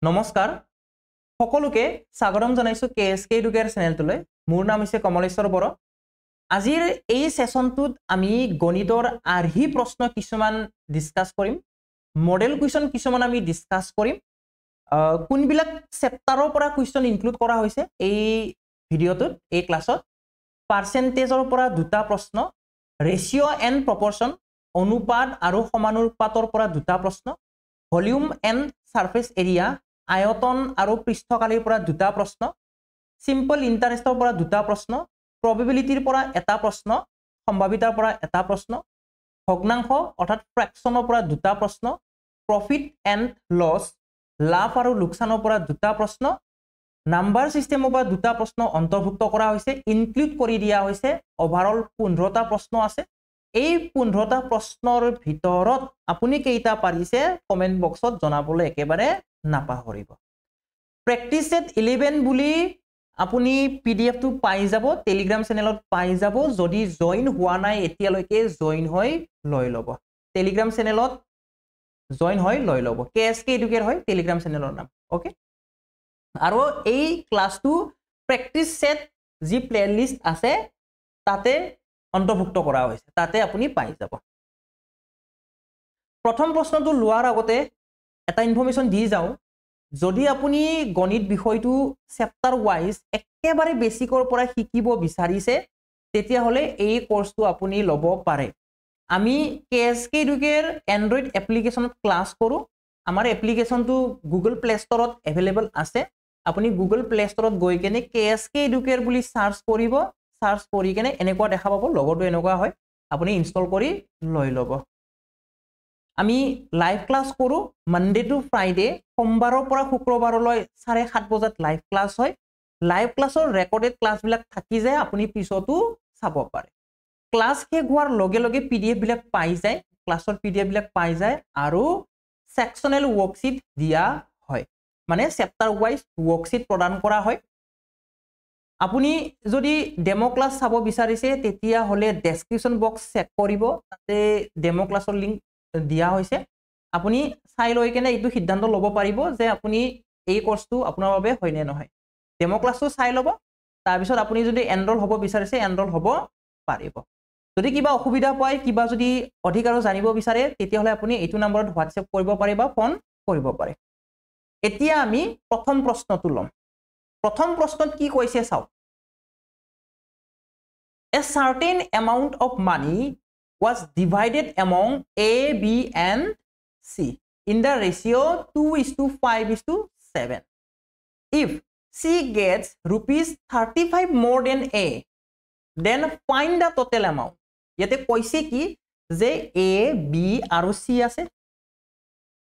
নমস্কাৰ সকলোকে স্বাগতম জনাইছো কেএসকে এডুকেয়াৰ চেনেলটোলৈ মোৰ নাম হৈছে কমলেশ্বৰ বড়ো আজিৰ এই সেশনটোত আমি গণিতৰ আৰ্হি প্ৰশ্ন কিছুমান ডিসকাস কৰিম মডেল কুৱেশ্যন কিছুমান আমি ডিসকাস কৰিম কোনবিলাক চেপ্টাৰৰ পৰা কুৱেশ্যন ইনক্লুড কৰা হৈছে এই ভিডিঅটোত এই ক্লাছত পাৰ্চেন্টেজৰ পৰা দুটা প্ৰশ্ন ৰেশিও এণ্ড প্ৰপৰচন অনুপাত আৰু সমানুপাতৰ পৰা দুটা প্ৰশ্ন ভলিউম এণ্ড সাৰফেস এৰিয়া আয়তন আৰু পৃষ্ঠকালিৰ পৰা দুটা প্ৰশ্ন সিম্পল ইন্টাৰেষ্টৰ পৰা দুটা প্ৰশ্ন প্ৰবেবিলিটিৰ পৰা এটা প্ৰশ্ন সম্ভাৱিতাৰ পৰা এটা প্ৰশ্ন ভগ্নাংশ অৰ্থাৎ ফ্ৰেকশনৰ পৰা দুটা প্ৰশ্ন প্ৰফিট এণ্ড লছ লাভ আৰু লোকসানৰ পৰা দুটা প্ৰশ্ন নাম্বাৰ সিস্টেমৰ পৰা দুটা প্ৰশ্ন অন্তৰ্ভুক্ত কৰা হৈছে ইনক্লুড কৰি দিয়া হৈছে ওভাৰঅল 15টা প্ৰশ্ন আছে এই 15টা প্ৰশ্নৰ ভিতৰত আপুনি কেইটা পাৰিছে কমেন্ট বক্সত জনাবলৈ একেবাৰে নাপাহৰিব প্ৰেক্টিস সেট 11 বুলি আপুনি পিডিএফ টো পাই যাব টেলিগ্ৰাম চেনেলত পাই যাব যদি জয়েন হোৱা নাই এতিয়ালৈকে জয়েন হৈ লৈ লব টেলিগ্ৰাম চেনেলত জয়েন হৈ লৈ লব কেএসকে এডুকেয়াৰ হয় টেলিগ্ৰাম চেনেলৰ নাম ওকে আৰু এই ক্লাসটো প্ৰেক্টিস সেট যি প্লেলিষ্ট আছে তাতে অন্তৰ্ভুক্ত কৰা হৈছে তাতে আপুনি পাই যাব প্ৰথম প্ৰশ্নটো লোৱাৰ আগতে এটা ইনফৰমেশন দি যাও যদি আপুনি গণিত বিষয়টো চেপ্টাৰ ওয়াইজ একেবাৰে বেসিকৰ পৰা শিকিব বিচাৰিছে তেতিয়া হলে এই কোৰ্সটো আপুনি ল'ব পাৰে আমি কেএসকে এডুকেয়াৰ এন্ড্ৰইড এপ্লিকেশনত ক্লাস কৰো আমাৰ এপ্লিকেশনটো গুগল প্লে ষ্টৰত अवेलेबल আছে আপুনি গুগল প্লে ষ্টৰত গৈ কেনে কেএসকে এডুকেয়াৰ বুলি সাৰ্চ কৰিব সাৰ্চ কৰি কেনে এনেকুৱা দেখা পাব লগটো এনেকুৱা হয় আপুনি ইনষ্টল কৰি লৈ ল'ব আমি লাইভ ক্লাস কৰো মানডে টু ফ্ৰাইডে সোমবাৰৰ পৰা শুক্ৰবাৰলৈ 7:30 বজাত লাইভ ক্লাস হয় লাইভ ক্লাসৰ ৰেকৰ্ডেড ক্লাস বিলাক থাকি যায় আপুনি পিছতো চাব পাৰে ক্লাস শেষ হোৱাৰ লগে লগে পিডিএফ বিলাক পাই যায় ক্লাসৰ পিডিএফ বিলাক পাই যায় আৰু সেকশনাল ওয়াৰ্কশিট দিয়া হয় মানে চেপ্টাৰ ওয়াইজ ওয়াৰ্কশিট প্ৰদান কৰা হয় আপুনি যদি ডেমো ক্লাস চাব বিচাৰিছে তেতিয়া হলে ডেসক্ৰিপশন বক্স চেক কৰিব তাতে ডেমো ক্লাসৰ লিংক দিয়া হৈছে আপুনি চাই লৈ কেনে এইটো সিদ্ধান্ত ল'ব পাৰিব যে আপুনি এই কোৰ্সটো আপোনাৰ বাবে হয় নে নহয় ডেমো ক্লাসটো চাই ল'ব তাৰ পিছত আপুনি যদি এনৰোল হ'ব বিচাৰিছে এনৰোল হ'ব পাৰিব যদি কিবা অসুবিধা পায় কিবা যদি অধিক আৰু জানিব বিচাৰে তেতিয়া হলে আপুনি এইটো নম্বৰত WhatsApp কৰিব পাৰে বা ফোন কৰিব পাৰে এতিয়া আমি প্ৰথম প্ৰশ্নটো লম প্ৰথম প্ৰশ্নত কি কৈছে চাও A certain amount of money was divided among A, B and C in the ratio 2:5:7. If C gets rupees 35 more than A, then find the total amount. ইয়াতে কৈছে কি যে A, B আৰু C আছে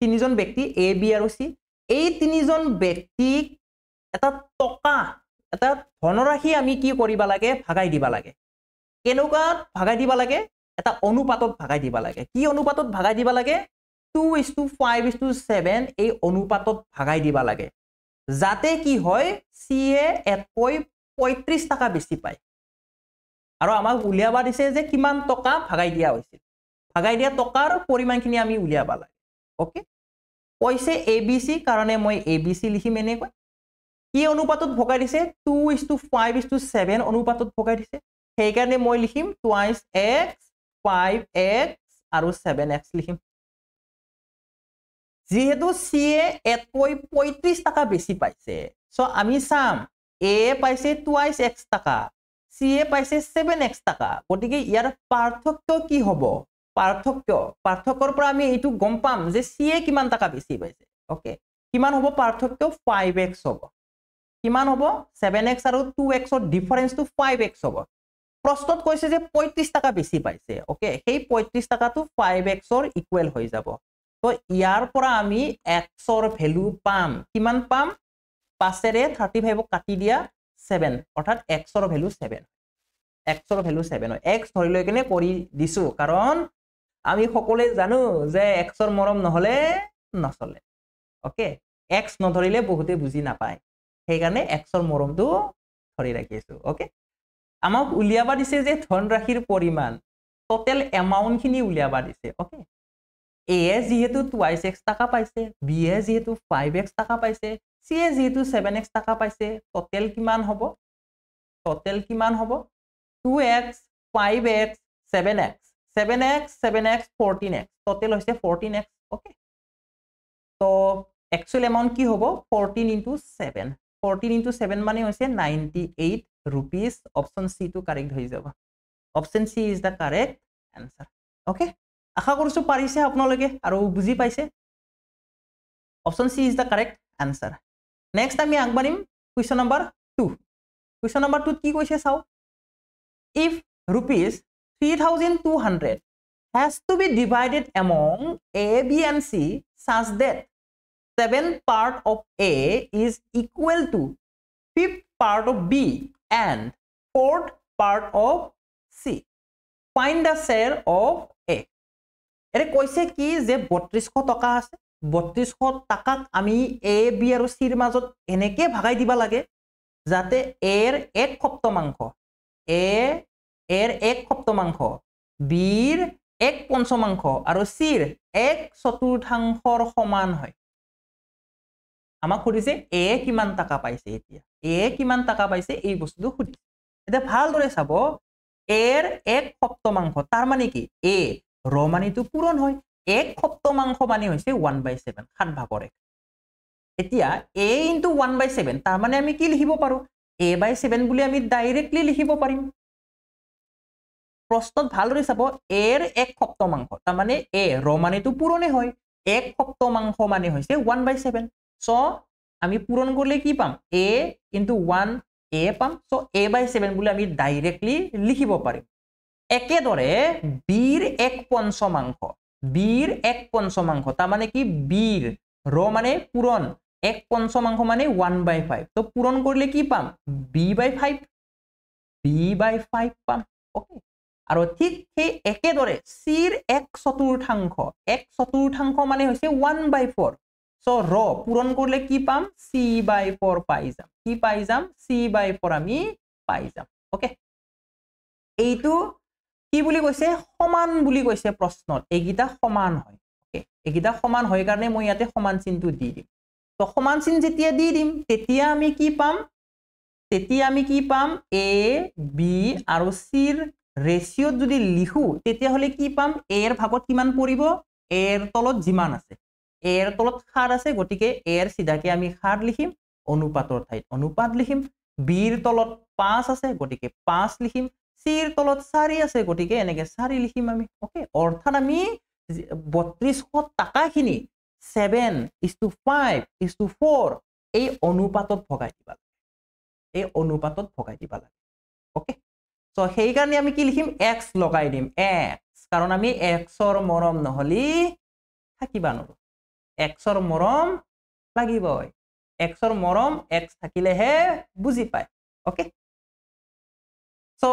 তিনিজন ব্যক্তি A, B আৰু C এই তিনিজন ব্যক্তিক এটা টকা এটা ধনৰাশি আমি কি কৰিব লাগে ভাগাই দিব লাগে কেনেকুৱা ভাগাই দিব লাগে এটা অনুপাতত ভাগাই দিব লাগে কি অনুপাতত ভাগাই দিব লাগে 2:5:7 এই অনুপাতত ভাগাই দিব লাগে যাতে কি হয় সি এ এতকৈ 35 টাকা বেছি পায় আৰু আমাক উলিয়াবা দিছে যে কিমান টকা ভাগাই দিয়া হৈছিল ভাগাই দিয়া টকাৰ পৰিমাণখিনি আমি উলিয়াবা লাগে ওকে কৈছে ABC কাৰণে মই ABC লিখিম এনেকৈ কি অনুপাতত ভগাই দিছে 2:5:7 অনুপাতত ভগাই দিছে সেইকাৰণে মই লিখিম twice x 5x আৰু 7x লিখিম যেহেতু c এ এতকৈ 35 টাকা বেছি পাইছে সো আমি চাম a পাইছে twice x টাকা c এ পাইছে 7x টাকা গতিকে ইয়াৰ পাৰ্থক্য কি হ'ব পাৰ্থক্যৰ পৰা আমি এইটো গম পাম যে c এ কিমান টাকা বেছি পাইছে ওকে কিমান হ'ব পাৰ্থক্য 5x হ'ব কিমান হ'ব 7x আৰু 2x ৰ ডিফাৰেন্সটো 5x হ'ব প্ৰশ্নত কৈছে যে 35 টাকা বেছি পাইছে ওকে সেই 35 টাকাটো 5x ৰ ইকুৱেল হৈ যাব তো ইয়াৰ পৰা আমি x ৰ ভ্যালু পাম কিমান পাম 5 ৰে 35 কাটি দিয়া 7 অৰ্থাৎ x ৰ ভ্যালু 7 x ৰ ভ্যালু 7 হয় x ধৰি লৈ কেনে কৰি দিছো কাৰণ আমি সকলোৱে জানো যে x ৰ মৰম নহলে নচলে ওকে x নধৰিলে বহুতে বুজি নাপায় সেইকাৰণে x ৰ মৰমটো ধৰি ৰাখিছো ওকে আমাক উলিয়াবা দিছে যে ধনৰাশিৰ পৰিমাণ টোটাল এমাউন্ট খিনি উলিয়াবা দিছে ওকে A যেহেতু 2x টাকা পাইছে, B যেহেতু 5x টাকা পাইছে, C যেহেতু 7x টাকা পাইছে, টোটেল কিমান হ'ব? টোটেল কিমান হ'ব? 2x 5x 7x 7x 7x 14x total হৈছে 14x ওকে তো একচুয়াল এমাউন্ট কি হ'ব 14 into 7 14 into 7 মানে হৈছে 98 rupees option C to correct হৈ যাব option C is the correct answer okay আশা কৰিছো পাৰিছে আপোনালোকে আৰু বুজি পাইছে option C is the correct answer next আমি আগবাঢ়িম কোৱেশ্চন নম্বৰ 2 কোৱেশ্চন নম্বৰ 2 কি কৈছে চাও if rupees 3200 has to be divided among A, B and C such that 7th part of A is equal to 5th part of B and 4th part of C. Find the share of A. এৰে কৈছে কি যে 3200 টকা আছে 3200 টাকাক আমি A, B আৰু C ৰ মাজত এনেকে ভাগাই দিবা লাগে যাতে A ৰ 1 সপ্তমাংশ A এৰ 1 সপ্তমাংশ বিৰ 1 পঞ্চমাংশ আৰু সিৰ 1 চতুৰ্থাংশৰ সমান হয় আমাক খুদিছে এ কিমান টাকা পাইছে এতিয়া এ কিমান টাকা পাইছে এই বস্তুটো খুদিছে এটা ভালদৰে চাব এৰ 1 সপ্তমাংশ তাৰ মানে কি এ ৰ মানিটো পূৰণ হয় 1 সপ্তমাংশ মানে হৈছে 1/7 7 ভাগৰ 1 এতিয়া a * 1/7 তাৰ মানে আমি কি লিখিব পাৰো a/7 বুলি আমি ডাইৰেক্টলি লিখিব পাৰিম প্ৰশ্নত ভালদৰে চাব এৰ 1 সপ্তমাংশ তাৰ মানে এ ৰ মানেটো পূৰণে হয় 1 সপ্তমাংশ মানে হৈছে 1/7 সো আমি পূৰণ কৰিলে কি পাম a * 1 a পাম সো a/7 বুলি আমি ডাইৰেক্টলি লিখিব পাৰিম একেদৰে b ৰ 1 পঞ্চমাংশ b ৰ 1 পঞ্চমাংশ তাৰ মানে কি b ৰ মানে পূৰণ 1 পঞ্চমাংশ মানে 1/5 তো পূৰণ কৰিলে কি পাম b/5 পাম ওকে আৰু ঠিক সেই একেদৰে c ৰ 1 চতুৰ্থাংশ মানে হৈছে 1/4 সো ৰ পূৰণ কৰিলে কি পাম c/4 পাই যাম কি পাই যাম c/4 আমি পাই যাম ওকে এইটো কি বুলি কৈছে সমান বুলি কৈছে প্ৰশ্নত এইগিটা সমান হয় ওকে এইগিটা সমান হয় কাৰণে মই ইয়াতে সমান চিহ্নটো দি দিম তো সমান চিহ্ন যেতিয়া দি দিম তেতিয়া আমি কি পাম a b আৰু c ৰ ৰেশিও যদি লিখো তেতিয়া হলে কি পাম a এৰ ভাগত কিমান পৰিব a এৰ তলত যিমান আছে a এৰ তলত খাৰ আছে গটিকে a এৰ সিধাকে আমি খাৰ লিখিম অনুপাতৰ ঠাইত অনুপাত লিখিম b এর তলত 5 আছে গটিকে 5 লিখিম c এর তলত 4 আছে গটিকে এনেকে 4 লিখিম আমি ওকে অৰ্থাৎ আমি 3200 টাকাখিনি 7:5:4 এই অনুপাতত ভগাই দিবা লাগে ওকে সো সেই কাৰণে আমি কি লিখিম x লগাই দিম x কাৰণ আমি x ৰ মৰম নহলি থাকিবা নৰো x ৰ মৰম লাগিবই x ৰ মৰম x থাকিলেহে বুজি পায় ওকে সো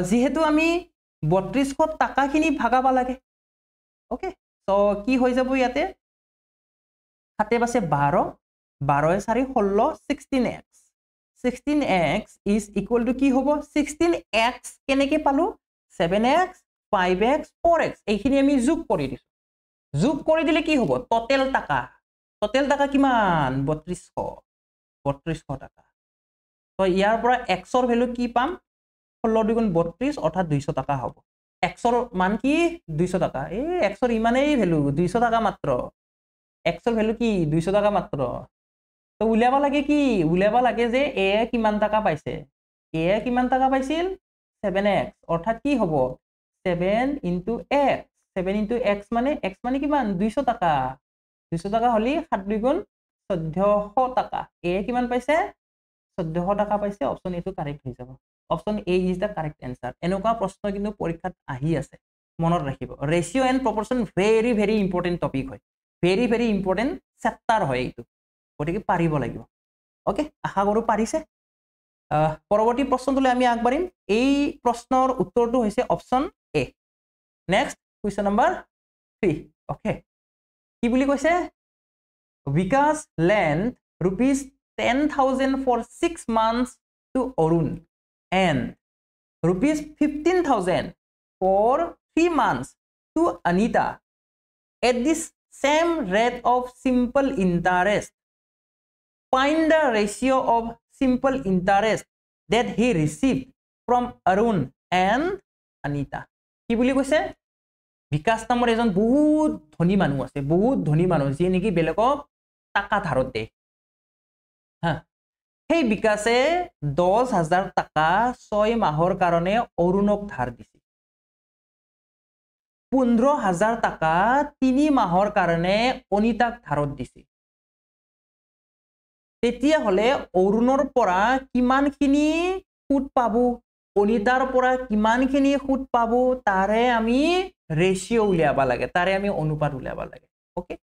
যেহেতু আমি 3200 টাকাখিনি ভাগাবা লাগে ওকে সো কি হৈ যাব ইয়াতে 7 * 12 12 * 4 16 16x is equal to কি হ'ব 16x কেনেকে পালো 7x 5x 4x এইখিনি আমি যোগ কৰি দিলে কি হ'ব টোটেল টাকা কিমান 3200 টাকা তো ইয়াৰ পৰা x ৰ ভ্যালু কি পাম 16 * 2 = 32 অৰ্থাৎ 200 টাকা হ'ব x ৰ মান কি 200 টাকা x ৰ ইমানেই ভ্যালু 200 টাকা মাত্ৰ x ৰ ভ্যালু কি 200 টাকা মাত্ৰ তো উলিয়াবা লাগে যে a কিমান টাকা পাইছে a কিমান টাকা পাইছিল 7x অৰ্থাৎ কি হ'ব 7 * x 7 * x মানে কিমান 200 টাকা হলি 7 * 2 = 1400 টাকা a কিমান পাইছে 1400 টাকা পাইছে অপচন এ টো কারেক্ট হৈ যাব option A is the correct answer এনেকুৱা প্ৰশ্ন কিন্তু পৰীক্ষাত আহি আছে মনত ৰাখিব ratio and proportion very very important topic হয় ভেৰি ভেৰি ইম্পৰ্টেন্ট চেপ্টাৰ হয় এইটো গতিকে পাৰিব লাগিব ওকে আশা কৰো পাৰিছে পৰৱৰ্তী প্ৰশ্নটোলৈ আমি আগবাঢ়িম এই প্ৰশ্নৰ উত্তৰটো হৈছে অপচন এ নেক্সট কুৱেশ্চন নম্বৰ 3 ওকে কি বুলি কৈছে বিকাশ lent ₹10,000 for 6 months to Arun and ₹15,000 for 3 months to Anita at this same rate of simple interest, find the ratio of simple interest that he received from Arun and Anita. কি বুলি কৈছে বিকাশ নামৰ এজন বহুত ধনী মানুহ আছে বহুত ধনী মানুহ যি নেকি বেলেগক টাকা ধাৰত দিয়ে হা সেই বিকাশে 10,000 টাকা 6 মাহৰ কাৰণে অৰুণক ধাৰ দিছে 15,000 টাকা 3 মাহৰ কাৰণে অনিতাক ধাৰত দিছে তেতিয়া হলে অৰুণৰ পৰা কিমানখিনি সুদ পাবো অনিতাৰ পৰা কিমানখিনি সুদ পাবো তাৰে আমি ৰেশিও উলিয়াবা লাগে তাৰে আমি অনুপাত উলিয়াবা লাগে ওকে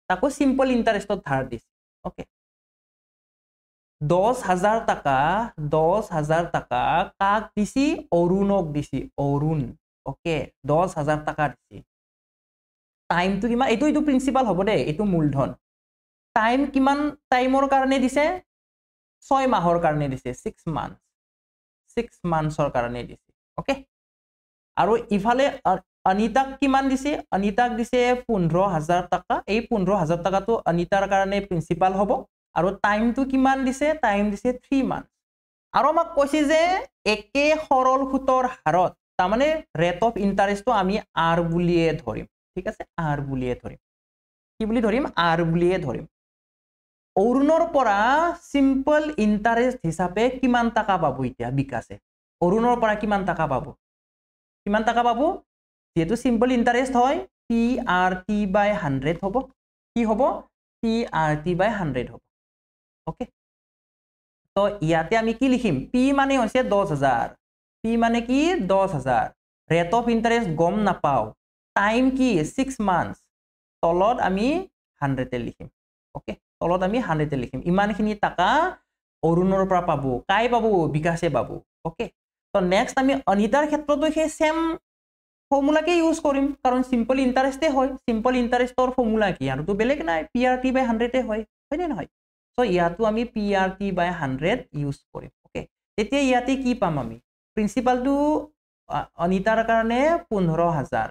তাকো সিম্পল ইন্টাৰেস্টত ধাৰ দিছে ওকে 10,000 টাকা কাক দিছি অৰুণক দিছি অৰুণ ওকে 10,000 টাকা দিছি টাইমটো কিমান এইটো প্ৰিন্সিপাল হ'ব দে এইটো মূলধন টাইম কিমান টাইমৰ কাৰণে দিছে 6 মাহৰ কাৰণে দিছে 6 মান্থছৰ কাৰণে দিছে ওকে আৰু ইফালে অনিতাক কিমান দিছে অনিতাক দিছে 15,000 টাকা এই 15,000 টাকাটো অনিতাৰ কাৰণে প্ৰিন্সিপাল হ'ব আৰু টাইমটো কিমান দিছে টাইম দিছে 3 মান্থ আৰু আমাক কৈছে যে একে সৰল সুতৰ হাৰত তাৰমানে ৰেট অফ ইন্টাৰেষ্টটো আমি r বুলিয়ে ধৰিম ঠিক আছে r বুলিয়ে ধৰিম কি বুলি ধৰিম r বুলিয়ে ধৰিম অৰুণৰ পৰা সিম্পল ইন্টাৰেস্ট হিচাপে কিমান টাকা পাবো এতিয়া বিকাশে অৰুণৰ পৰা কিমান টাকা পাবো যেহেতু সিম্পল ইন্টারেস্ট হয় PRT/100 হ'ব কি হ'ব PRT/100 হ'ব ওকে তো ইয়াতে আমি কি লিখিম P মানে হৈছে 10,000 P মানে কি 10,000 ৰেট অফ ইন্টারেস্ট গম নাপাও টাইম কি 6 মান্থস তলত আমি 100 লিখিম ওকে তলত আমি 100 লিখিম ইমানখিনি টাকা অৰুণৰ পৰা পাবো কাই পাবো বিকাশে পাবো ওকে তো নেক্সট আমি অনিতাৰ ক্ষেত্ৰতো সেই সেম ফৰ্মুলাকে ইউজ কৰিম কাৰণ সিম্পল ইন্টাৰেস্টে হয় সিম্পল ইন্টাৰেস্টৰ ফৰ্মুলা কি আৰু তো বেলেগ নাই PRT/100 হয় হয়নে নহয় সো ইয়াতো আমি PRT/100 ইউজ কৰিম ওকে তেতিয়া ইয়াতে কি পাম আমি প্ৰিন্সিপালটো অনিতাৰ কাৰণে 15,000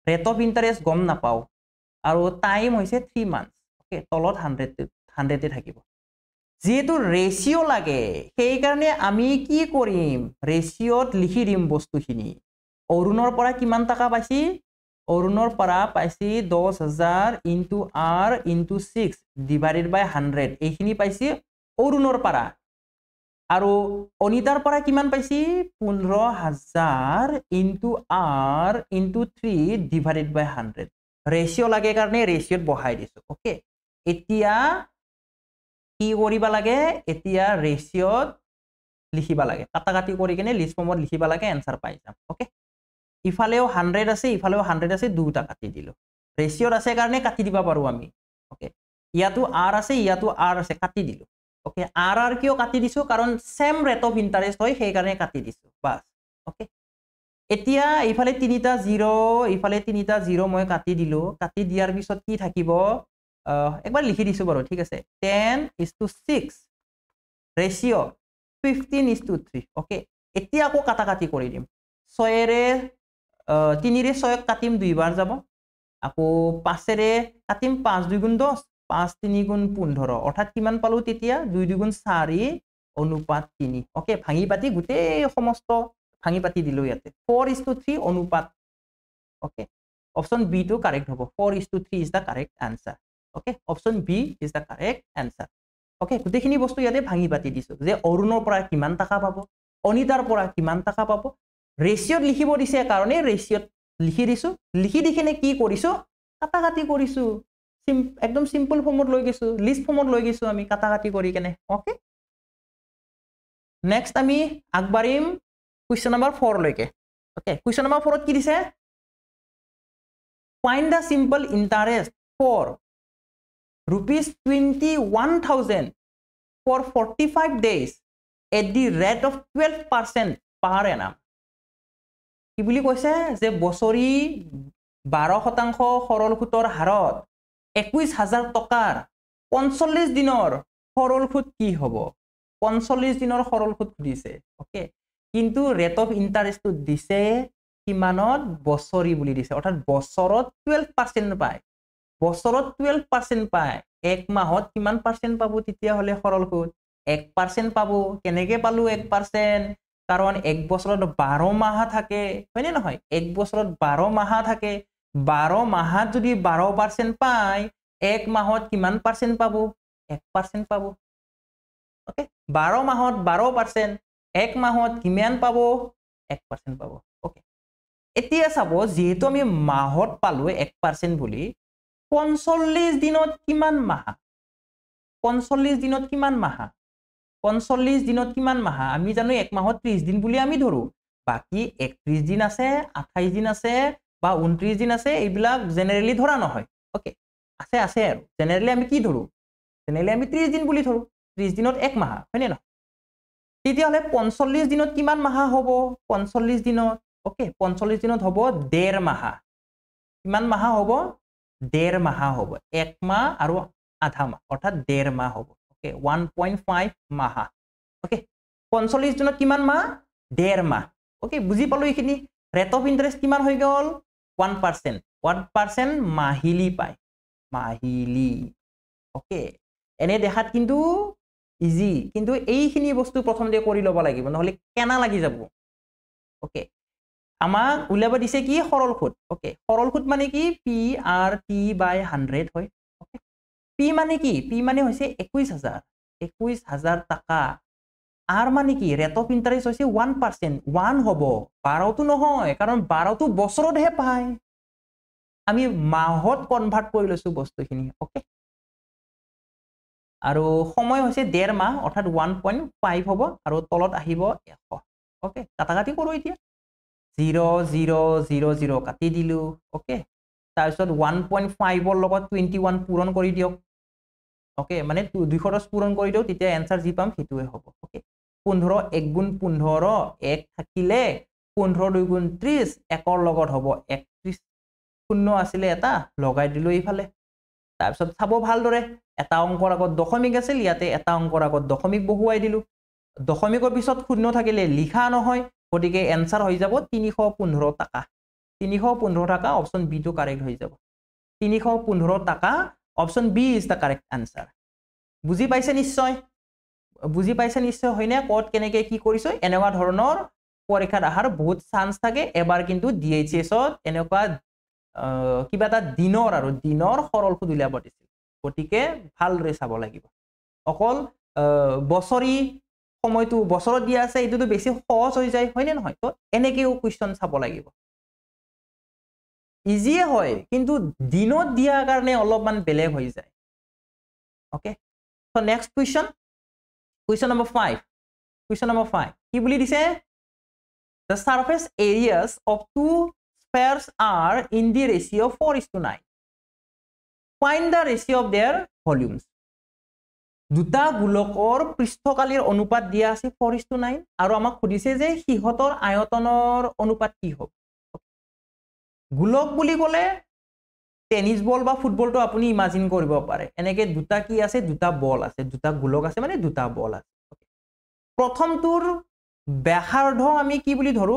ৰেট অফ ইন্টাৰেস্ট গম নাপাও আৰু টাইম হৈছে 3 মান্থ ওকে তলত 100 থাকিব যেহেতু ৰেশিও লাগে সেই কাৰণে আমি কি কৰিম ৰেশিওত লিখি দিম বস্তুখিনি অৰুণৰ পৰা কিমান টাকা পাইছি অৰুণৰ পৰা পাইছি 10,000 ইনটু r ইনটু 6 ডিভাইডেড বাই 100 এইখিনি পাইছি অৰুণৰ পৰা আৰু অনিতাৰ পৰা কিমান পাইছি 15,000 ইনটু r ইনটু 3 ডিভাইডেড বাই 100 ৰেশিও লাগে কাৰণে ৰেশিওত বহাই দিছো ওকে এতিয়া কি কৰিবা লাগে এতিয়া ৰেশিওত লিখিবা লাগে কাটাকাটি কৰি কিনে লিষ্ট ফৰ্মত লিখিবা লাগে এনসাৰ পাই যাম ওকে ইফালেও 100 আছে ইফালেও 100 আছে দুটা কাটি দিলো ৰেশিওত আছে কাৰণে কাটি দিবা পাৰো আমি ওকে ইয়াতো r আছে ইয়াতো r আছে কাটি দিলো ওকে r কিয় কাটি দিছো কাৰণ সেম ৰেট অফ ইন্টাৰেস্ট হয় সেই কাৰণে কাটি দিছো বাস ওকে এতিয়া ইফালে তিনিটা 0 ইফালে তিনিটা 0 মই কাটি দিলো কাটি দিয়াৰ পিছত কি থাকিব একবাৰ লিখি দিছো বাৰু ঠিক আছে 10:6 ৰেশিও 15:3 ওকে এতিয়া আকৌ কাটাকাটি কৰি দিম 6 ৰে 3 ৰে 6 কাটিম দুইবাৰ যাব আকৌ 5 ৰে কাটিম 5 2 গুণ 10 5 3 গুণ 15 অৰ্থাৎ কিমান পালো তেতিয়া 2 2 গুণ 4 অনুপাত 3 ওকে ভাঙি পাতি গোটেই সমস্ত ভাঙি পাতি দিলো ইয়াতে 4:3 অনুপাত ওকে অপশন বি টো কারেক্ট হ'ব 4:3 is the correct answer okay option B is the correct answer okay গোটেইখিনি বস্তু ইয়াতে ভাঙি পাতি দিছো যে অৰুণৰ পৰা কিমান টাকা পাব অনিতাৰ পৰা কিমান টাকা পাব ৰেশিওত লিখিব দিছে কাৰণে ৰেশিওত লিখি দিছো লিখি দিখিনি কি কৰিছো কাটাকাটি কৰিছো একদম সিম্পল ফৰ্মত লৈ গৈছো লিষ্ট ফৰ্মত লৈ গৈছো আমি কাটাকাটি কৰি কেনে ওকে নেক্সট আমি আগবাৰিম কোৱেশ্চন নম্বৰ 4 লৈকে ওকে কোৱেশ্চন নম্বৰ 4 ত কি দিছে find the simple interest for ₹21,000 for 45 days at the rate of 12% per annum কি বুলি কৈছে যে বছৰি 12% সৰল সুতৰ হাৰত 21,000 টকাৰ 45 দিনৰ সৰল সুত কি হ'ব 45 দিনৰ সৰল সুত দিছে ওকে কিন্তু ৰেট অফ ইন্টাৰেস্ট দিছে কিমানত বছৰি বুলি দিছে অৰ্থাৎ বছৰত 12% পায় বছৰত 12% পায় এক মাহত কিমান পাৰ্চেন্ট পাব তেতিয়া হলে সৰল সুদ 1% পাব কেনেকে পালো 1% কাৰণ এক বছৰত 12 মাহ থাকে হয়নে নহয় এক বছৰত 12 মাহ থাকে 12 মাহত যদি 12% পায় এক মাহত কিমান পাৰ্চেন্ট পাব 1% পাব ওকে 12 মাহত 12% এক মাহত কিমান পাব 1% পাব ওকে এতিয়া চাব যেহেতু আমি মাহত পালো 1% বুলি 45 দিনত কিমান মাহ 45 দিনত কিমান মাহ 45 দিনত কিমান মাহ আমি জানো এক মাহত 30 দিন বুলি আমি ধৰো বাকি 31 দিন আছে 28 দিন আছে বা 29 দিন আছে এইবিলাক জেনাৰেলি ধৰা নহয় ওকে আছে আছে আৰু জেনাৰেলি আমি কি ধৰো জেনাৰেলি আমি 30 দিন বুলি ধৰো 30 দিনত এক মাহ হয়নে নহয় তেতিয়া হলে 45 দিনত কিমান মাহ হ'ব 45 দিনত ওকে 45 দিনত হ'ব 1.5 মাহ কিমান মাহ হ'ব 1.5 মাহ হ'ব এক মাহ আৰু আধা মাহ অৰ্থাৎ 1.5 মাহ হ'ব ওকে 1.5 মাহ ওকে 45 দিনত কিমান মাহ 1.5 মাহ ওকে বুজি পালো এইখিনি ৰেট অফ ইন্টাৰেষ্ট কিমান হৈ গল 1% মাহিলি পায় মাহিলি ওকে এনে দেখাত কিন্তু ইজি কিন্তু এইখিনি বস্তু প্ৰথমতে কৰি ল'ব লাগিব নহলে কেনা লাগি যাব ওকে আমাক উলিয়াব দিছে কি সৰল সুদ ওকে সৰল সুদ মানে কি p/t/100 হয় ওকে p মানে কি p মানে হৈছে 21000 টাকা r মানে কি ৰেট অফ ইন্টাৰেষ্ট হৈছে 1% 1 হ'ব 12 টো নহয় কাৰণ 12 টো বছৰতহে পায় আমি মাহত কনভাৰ্ট কৰি লৈছো বস্তুখিনি ওকে আৰু সময় হৈছে 1.5 মাহ অৰ্থাৎ 1.5 হ'ব আৰু তলত আহিব 100 ওকে কাটাকাটি কৰো এতিয়া 0 0 0 0 কাটি দিলো ওকে তাৰপিছত 1.5 ৰ লগত 21 পূৰণ কৰি দিয়ক ওকে মানে 210 পূৰণ কৰি দিও তেতিয়া এনসাৰ যি পাম সেইটোৱে হ'ব ওকে 15 1 গুণ 15 1 থাকিলে 15 2 গুণ 30 1 ৰ লগত হ'ব 31 শূন্য আছিলে এটা লগাই দিলো এইফালে তাৰপিছত চাব ভালদৰে এটা অংকৰ আগত দশমিক আছিল ইয়াতে এটা অংকৰ আগত দশমিক বহুৱাই দিলো দশমিকৰ পিছত শূন্য থাকিলে লিখা নহয় গতিকে এনসাৰ হৈ যাব 315 টাকা 315 টাকা অপচন বি টো কাৰেক্ট হৈ যাব 315 টাকা option B is the correct answer বুজি পাইছে নিশ্চয় হয়নে কত কেনেকে কি কৰিছো এনেকুৱা ধৰণৰ পৰীক্ষাত আহাৰ বহুত চান্স থাকে এবাৰ কিন্তু DHS ত এনেকুৱা কিবা এটা দিনৰ সৰল সুদ উলিয়াব দিছিল গতিকে ভালদৰে চাব লাগিব অকল বছৰি সময়টো বছৰত দিয়া আছে এটোটো বেছি সহজ হৈ যায় হয়নে নহয় তো এনেকেও কোৱেশ্চন চাব লাগিব ইজিয়ে হয় কিন্তু দিনত দিয়া কাৰণে অলপমান বেলেগ হৈ যায় okay so next question number 5 কি বুলি দিছে the surface areas of two spheres are in the ratio 4:9 find the ratio of their volumes দুটা গোলকৰ পৃষ্ঠকালীৰ অনুপাত দিয়া আছে 4:9 আৰু আমাক সুধিছে যে সিহঁতৰ আয়তনৰ অনুপাত কি হ'ব গোলক বুলি ক'লে টেনিস বল বা ফুটবলটো আপুনি ইমাজিন কৰিব পাৰে এনেকে দুটা কি আছে দুটা বল আছে দুটা গোলক আছে মানে দুটা বল আছে প্ৰথমটোৰ ব্যাসাৰ্ধ আমি কি বুলি ধৰো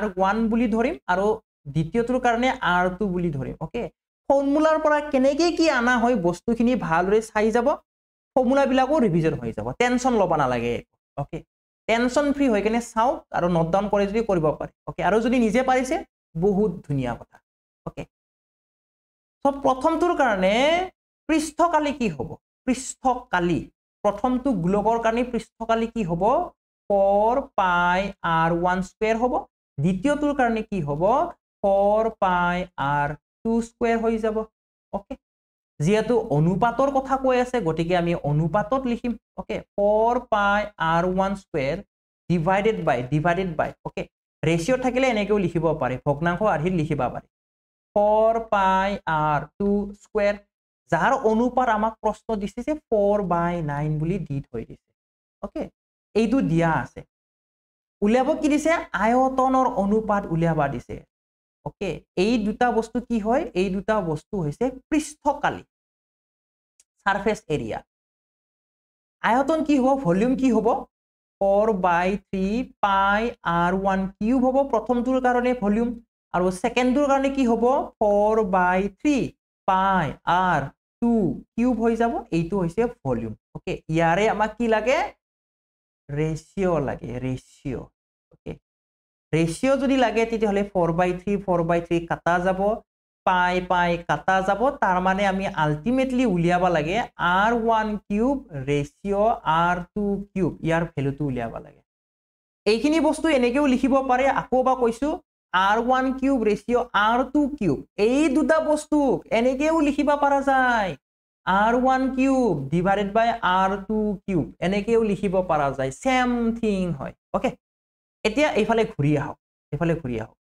r1 বুলি ধৰিম আৰু দ্বিতীয়টোৰ কাৰণে r2 বুলি ধৰিম ওকে ফৰ্মুলাৰ পৰা কেনেকে কি আনা হয় বস্তুখিনি ভালদৰে চাই যাব ফৰ্মুলা বিলাকো ৰিভিজন হৈ যাব টেনচন লবা নালাগে ওকে টেনচন ফ্ৰী হৈ কেনে চাও আৰু নোট ডাউন কৰি যদি কৰিব পাৰে ওকে আৰু যদি নিজে পাৰিছে বহুত ধুনিয়া কথা ওকে সো প্ৰথমটোৰ কাৰণে পৃষ্ঠকালি কি হ'ব পৃষ্ঠকালি প্ৰথমটো গোলকৰ কাৰণে পৃষ্ঠকালি কি হ'ব 4 পাই r1 স্কয়াৰ হ'ব দ্বিতীয়টোৰ কাৰণে কি হ'ব 4 পাই r2 স্কয়াৰ হৈ যাব ওকে যেহেতু অনুপাতৰ কথা কৈ আছে গতিকে আমি অনুপাতত লিখিম ওকে 4 পাই r1 square divided bye okay ৰেশিও থাকিলে এনেকেও লিখিব পাৰে ভগ্নাংশ আৰ্হিত লিখিবা পাৰে 4 পাই r2 স্কয়াৰ যাৰ অনুপাত আমাক প্ৰশ্ন দিছে যে 4/9 বুলি দি থৈ দিছে ওকে এইটো দিয়া আছে উলিয়াব কি দিছে আয়তনৰ অনুপাত উলিয়াবা দিছে ওকে এই দুটা বস্তু কি হয় এই দুটা বস্তু হৈছে পৃষ্ঠকালি সারফেস এরিয়া আয়তন কি হ'ব ভলিউম কি হ'ব 4/3 পাই r1 কিউব হ'ব প্ৰথমটোৰ কাৰণে ভলিউম আৰু সেকেন্ডৰ কাৰণে কি হ'ব 4/3 পাই r2 কিউব হৈ যাব এইটো হৈছে ভলিউম ওকে ইয়াৰে আমাক কি লাগে ৰেশিও লাগে ৰেশিও ওকে ৰেশিও যদি লাগে তেতিয়াহলে 4/3 কাটা যাব পাই কাটা যাব তাৰ মানে আমি আলটিমেটলি উলিয়াব লাগে r1 কিউব ৰেশিও r2 কিউব ইয়াৰ ভ্যালুটো উলিয়াব লাগে এইখিনি বস্তু এনেকেও লিখিব পাৰে আকৌ বা কৈছো r1 কিউব ৰেশিও r2 কিউব এই দুটা বস্তু এনেকেও লিখিব পৰা যায় r1 কিউব ডিভাইডেড বাই r2 কিউব এনেকেও লিখিব পৰা যায় সেম থিং হয় ওকে এতিয়া এইফালে ঘূৰি আহক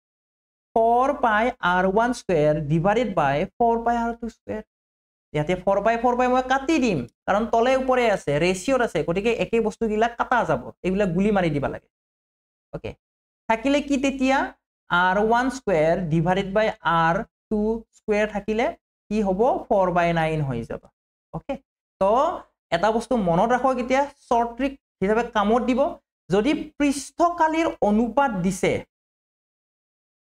4 পাই r1 স্কয়াৰ ডিভাইডেড বাই 4 পাই r2 স্কয়াৰ ইয়াতে 4 পাই মই কাটি দিম কাৰণ তলে উপৰে আছে ৰেশিওত আছে গতিকে একে বস্তু গিলা কাটা যাব এইবিলাক গুলি মাৰি দিবা লাগে ওকে থাকিলে কি তেতিয়া r1 স্কয়াৰ ডিভাইডেড বাই r2 স্কয়াৰ থাকিলে কি হ'ব 4/9 হৈ যাব ওকে তো এটা বস্তু মনত ৰাখক এতিয়া শৰ্ট ট্ৰিক হিচাপে কামত দিব যদি পৃষ্ঠকালীৰ অনুপাত দিছে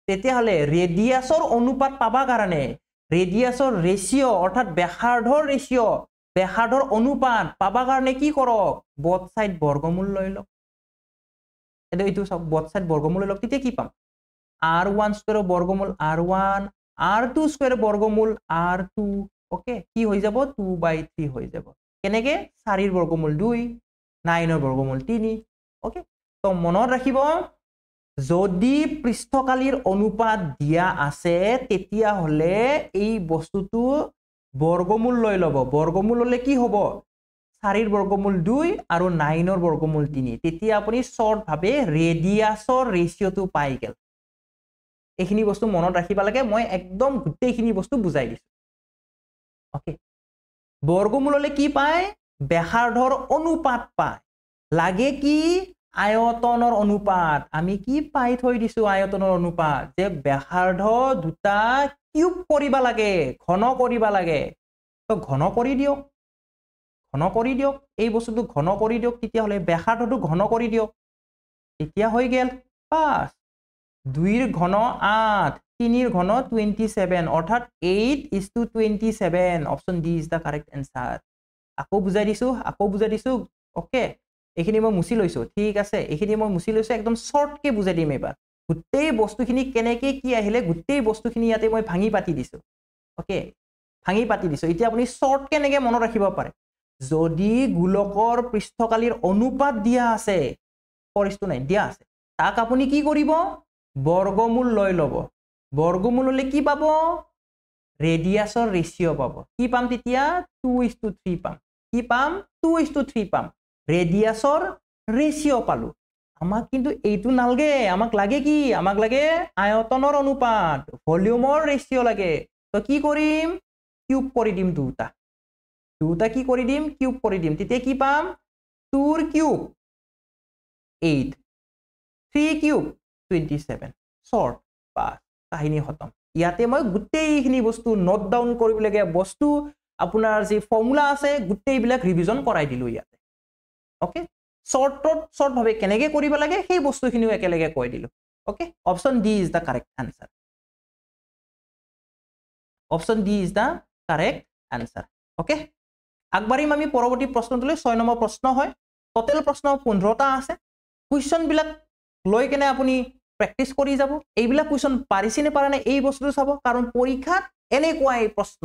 তেতিয়াহলে ৰেডিয়াছৰ অনুপাত পাবা কাৰণে ৰেডিয়াছৰ ৰেশিও অৰ্থাৎ ব্যাসাৰ্ধৰ ৰেশিও ব্যাসাৰ্ধৰ অনুপাত পাবা কাৰণে কি কৰক both side বৰ্গমূল লৈ লওক এইটো সব both side বৰ্গমূল লৈ লওক তেতিয়া কি পাম r1 স্কয়াৰ বৰ্গমূল r1 r2 স্কয়াৰ বৰ্গমূল r2 ওকে কি হৈ যাব 2/3 হৈ যাব কেনেকে 4 ৰ বৰ্গমূল 2 9 ৰ বৰ্গমূল 3 ওকে তো মনত ৰাখিব যদি পৃষ্ঠকালীৰ অনুপাত দিয়া আছে তেতিয়া হলে এই বস্তুটো বৰ্গমূল লৈ লব বৰ্গমূল হলে কি হ'ব 4 ৰ বৰ্গমূল 2 আৰু 9 ৰ বৰ্গমূল 3 তেতিয়া আপুনি শৰ্ট ভাবে ৰেডিয়াছৰ ৰেশিওটো পাই গেল এইখিনি বস্তু মনত ৰাখিবা লাগে মই একদম গোটেইখিনি বস্তু বুজাই দিছো ওকে বৰ্গমূল হলে কি পায় ব্যাসাৰ্ধৰ অনুপাত পায় লাগে কি আয়তনৰ অনুপাত আমি কি পাই থৈ দিছো আয়তনৰ অনুপাত যে ব্যাসাৰ্ধ দুটা কিউব কৰিবা লাগে ঘন কৰিবা লাগে তো ঘন কৰি দিওক এই বস্তুটো ঘন কৰি দিওক তেতিয়া হলে ব্যাসাৰ্ধটো ঘন কৰি দিওক এতিয়া হৈ গেল পাস 2 ৰ ঘন 8 3 ৰ ঘন 27 অৰ্থাৎ 8:27 option D is the correct answer আকৌ বুজাই দিছো ওকে এইখিনি মই মুছি লৈছো ঠিক আছে এইখিনি মই মুছি লৈছো একদম শৰ্ট কে বুজাই দিম এবাৰ গোটেই বস্তুখিনি কেনেকে কি আহিলে গোটেই বস্তুখিনি ইয়াতে মই ভাঙি পাতি দিছো ওকে ভাঙি পাতি দিছো এতিয়া আপুনি শৰ্ট কেনেকে মনত ৰাখিব পাৰে যদি গোলকৰ পৃষ্ঠকালীৰ অনুপাত দিয়া আছে পৰিস্থিতি নাই দিয়া আছে তাক আপুনি কি কৰিব বৰ্গমূল লৈ লব বৰ্গমূল হলে কি পাব ৰেডিয়াছৰ ৰেশিও পাব কি পাম তেতিয়া 2:3 পাম কি পাম 2:3 পাম ৰেডিয়াছৰ ৰেশিও পালো আমাক কিন্তু এইটো নালগে আমাক লাগে কি আমাক লাগে আয়তনৰ অনুপাত ভলিউমৰ ৰেশিও লাগে তো কি কৰিম কিউব কৰি দিম দুটা কি কৰি দিম কিউব কৰি দিম তেতিয়া কি পাম 2 ৰ কিউব 8 3 কিউব 27 শৰ্ট পাস কাহিনী খতম ইয়াতে মই গোটেইখিনি বস্তু নোট ডাউন কৰিবলগীয়া বস্তু আপোনাৰ যে ফৰ্মুলা আছে গোটেইবিলাক ৰিভিজন কৰাই দিলো ইয়াতে ওকে শৰ্ট ভাবে কেনেকে কৰিব লাগে সেই বস্তুখিনিও একেলগে কৈ দিলো okay option D is the correct answer okay আগবাঢ়িম আমি পৰৱৰ্তী প্ৰশ্নটোলৈ 6 নম্বৰ প্ৰশ্ন হয় টোটেল প্ৰশ্ন 15টা আছে কুৱেশ্যন বিলাক লৈ কেনে আপুনি প্ৰেক্টিছ কৰি যাব এইবিলাক কুৱেশ্যন পাৰিছেনে পাৰা নাই এই বস্তুটো চাব কাৰণ পৰীক্ষাত এনেকুৱাই প্ৰশ্ন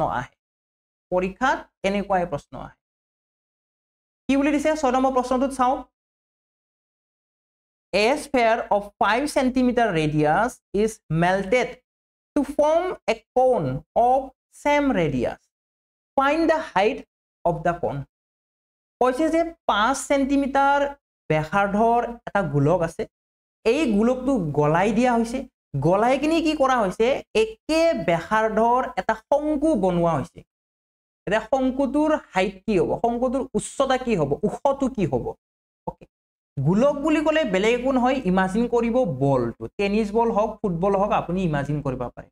আহে কি বুলি দিছে 6 নম্বৰ প্ৰশ্নটোত চাও A sphere of 5 cm radius is melted to form a cone of same radius. Find the height of the cone. কৈছে যে 5 cm ব্যাসাৰ্ধৰ এটা গোলক আছে এই গোলকটো গলাই দিয়া হৈছে গলাই কিনি কি কৰা হৈছে একে ব্যাসাৰ্ধৰ এটা শংকু বনোৱা হৈছে এটা শংকুটোৰ হাইট কি হ'ব শংকুটোৰ উচ্চতা কি হ'ব উচ্চটো কি হ'ব ওকে গোলক বুলি ক'লে বেলেগ একো নহয় ইমাজিন কৰিব বলটো টেনিছ বল হওক ফুটবল হওক আপুনি ইমাজিন কৰিব পাৰে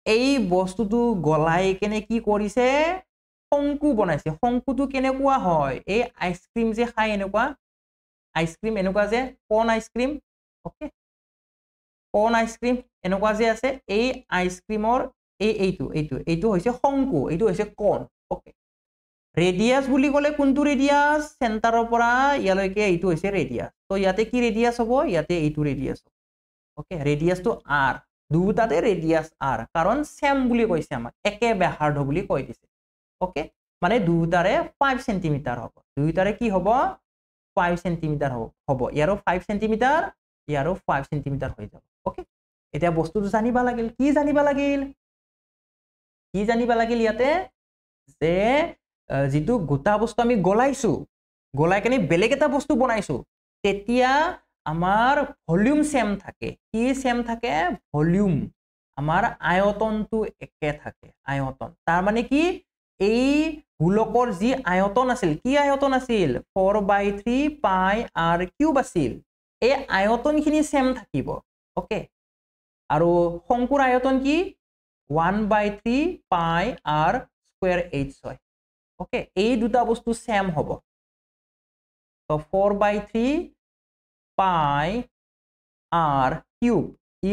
এই বস্তুটো গলাই কেনে কি কৰিছে শংকু বনাইছে শংকুটো কেনেকুৱা হয় এই আইসক্ৰিম যে খাই এনেকুৱা আইসক্ৰিম এনেকুৱা যে কোন আইসক্ৰিম ওকে কোন আইসক্ৰিম এনেকুৱা যে আছে এই আইসক্ৰিমৰ এইটো হৈছে শংকু এইটো হৈছে কোণ ওকে ৰেডিয়াস বুলি ক'লে কোনটো ৰেডিয়াস সেন্টাৰৰ পৰা ইয়ালৈকে এইটো হৈছে ৰেডিয়াস তো ইয়াতে কি ৰেডিয়াস হ'ব ইয়াতে এইটো ৰেডিয়াস হ'ব ওকে ৰেডিয়াসটো r দুটাতে ৰেডিয়াস r কাৰণ সেম বুলি কৈছে আমাক একে ব্যাসাৰ্ধ বুলি কৈ দিছে ওকে মানে দুটাৰে 5 সেন্টিমিটাৰ হ'ব দুটাৰে কি হ'ব 5 সেন্টিমিটাৰ হ'ব ইয়াৰো 5 সেন্টিমিটাৰ ইয়াৰো 5 সেন্টিমিটাৰ হৈ যাব ওকে এতিয়া বস্তুটো জানিবা লাগিল কি জানিবা লাগিল ইয়াতে যে যেটো গোটা বস্তু আমি গলাইছো গলাই কেনে বেলেগ এটা বস্তু বনাইছো তেতিয়া আমাৰ ভলিউম সেম থাকে কি সেম থাকে ভলিউম আমাৰ আয়তনটো একে থাকে আয়তন তাৰ মানে কি এই গোলকৰ যি আয়তন আছিল কি আয়তন আছিল 4/3 পাই r কিউব আছিল এই আয়তনখিনি সেম থাকিব ওকে আৰু শংকুৰ আয়তন কি 1/3 পাই r স্কয়াৰ h হয় ওকে এই দুটা বস্তু সেম হ'ব তো 4/3 পাই r cube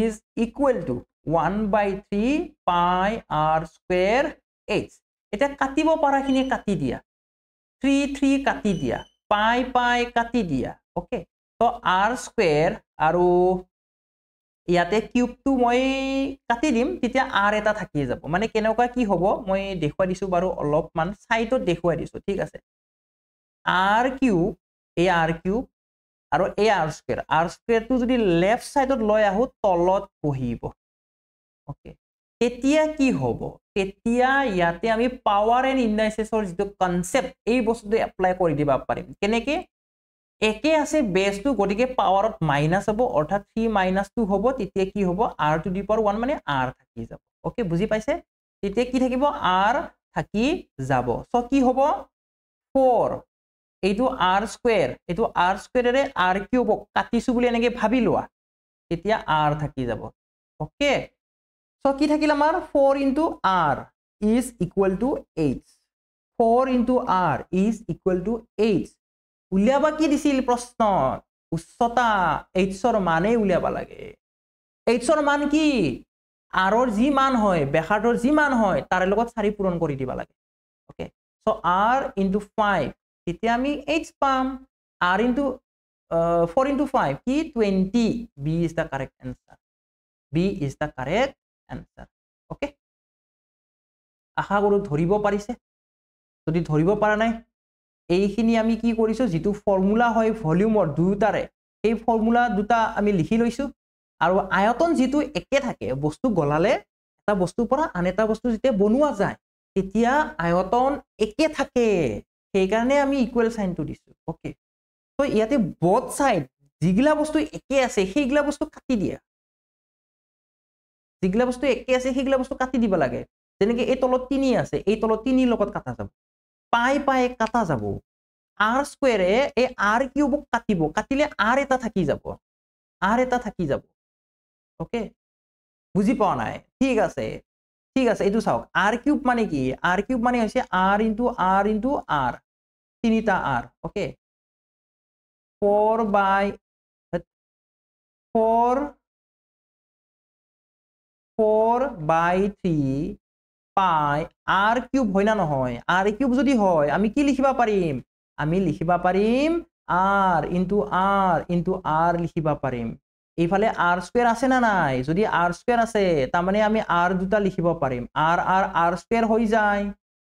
is equal to 1/3 পাই r স্কয়াৰ h এটা কাটিব পাৰাখিনি কাটি দিয়া 3 কাটি দিয়া পাই কাটি দিয়া ওকে তো r স্কয়াৰ আৰু ইয়াতে কিউবটো মই কাটি দিম তেতিয়া r এটা থাকি যাব মানে কেনেকুৱা কি হ'ব মই দেখুৱাই দিছো বাৰু অলপমান সাইডত দেখুৱাই দিছো ঠিক আছে r কিউব এই r কিউব আৰু এই r স্কয়াৰটো যদি লেফট সাইডত লৈ আহো তলত বহিব ওকে তেতিয়া কি হ'ব তেতিয়া ইয়াতে আমি পাৱাৰ এণ্ড ইন্ডাইসেছৰ যেটো কনসেপ্ট এই বস্তুটো এপ্লাই কৰি দিবা পাৰিম কেনেকে একে আছে বেসটো গটিকে পাৱাৰত মাইনাস হ'ব অৰ্থাৎ 3 - 2 হ'ব তেতিয়া কি হ'ব r টু দি পাৱাৰ 1 মানে r থাকি যাব ওকে বুজি পাইছে তেতিয়া কি থাকিব r থাকি যাব সো কি হ'ব 4 এইটো r স্কয়াৰ এইটো r স্কয়াৰেৰে r কিউব কাটিছো বুলি এনেকে ভাবি লোৱা তেতিয়া r থাকি যাব ওকে সো কি থাকিল আমাৰ 4 * r is equal to h 4 * r is equal to h উলিয়াবা কি দিছিল প্ৰশ্ন উচ্চতা h ৰ মানে উলিয়াবা লাগে h ৰ মান কি r ৰ যি মান হয় ব্যাসাৰ্ধৰ যি মান হয় তাৰ লগত 4 পূৰণ কৰি দিবা লাগে ওকে সো r * 5 তেতিয়া আমি h পাম r * 4 * 5 কি 20 b is the correct answer b is the correct answer okay আশা কৰো ধৰিব পাৰিছে যদি ধৰিব পৰা নাই এইখিনি আমি কি কৰিছো যেটো ফৰ্মুলা হয় ভলিউমৰ দুটাৰে এই ফৰ্মুলা দুটা আমি লিখি লৈছো আৰু আয়তন যেটো একে থাকে বস্তু গলালে এটা বস্তু পৰা আন এটা বস্তু যেতিয়া বনোৱা যায় তেতিয়া আয়তন একে থাকে সেই কাৰণে আমি ইকুৱেল সাইনটো দিছো ওকে তো ইয়াতে both side যিগিলা বস্তু একে আছে সেইগিলা বস্তু কাটি দিয়া যিগিলা বস্তু একে আছে সেইগিলা বস্তু কাটি দিব লাগে যেনেকৈ এই তলত 3 আছে এই তলত 3 লগত কাটা যাব পাই কাটা যাব r স্কয়াৰে এই r কিউবক কাটিব কাটিলে r এটা থাকি যাব ওকে বুজি পোৱা নাই ঠিক আছে এইটো চাওক r কিউব মানে কি r কিউব মানে হৈছে r * r তিনিটা r ওকে 4/3 পাই r কিউব হয় না নহয় r কিউব যদি হয় আমি কি লিখিবা পাৰিম আমি লিখিবা পাৰিম r * r লিখিবা পাৰিম এইফালে r স্কয়াৰ আছে না নাই যদি r স্কয়াৰ আছে তাৰ মানে আমি r দুটা লিখিব পাৰিম r স্কয়াৰ হৈ যায়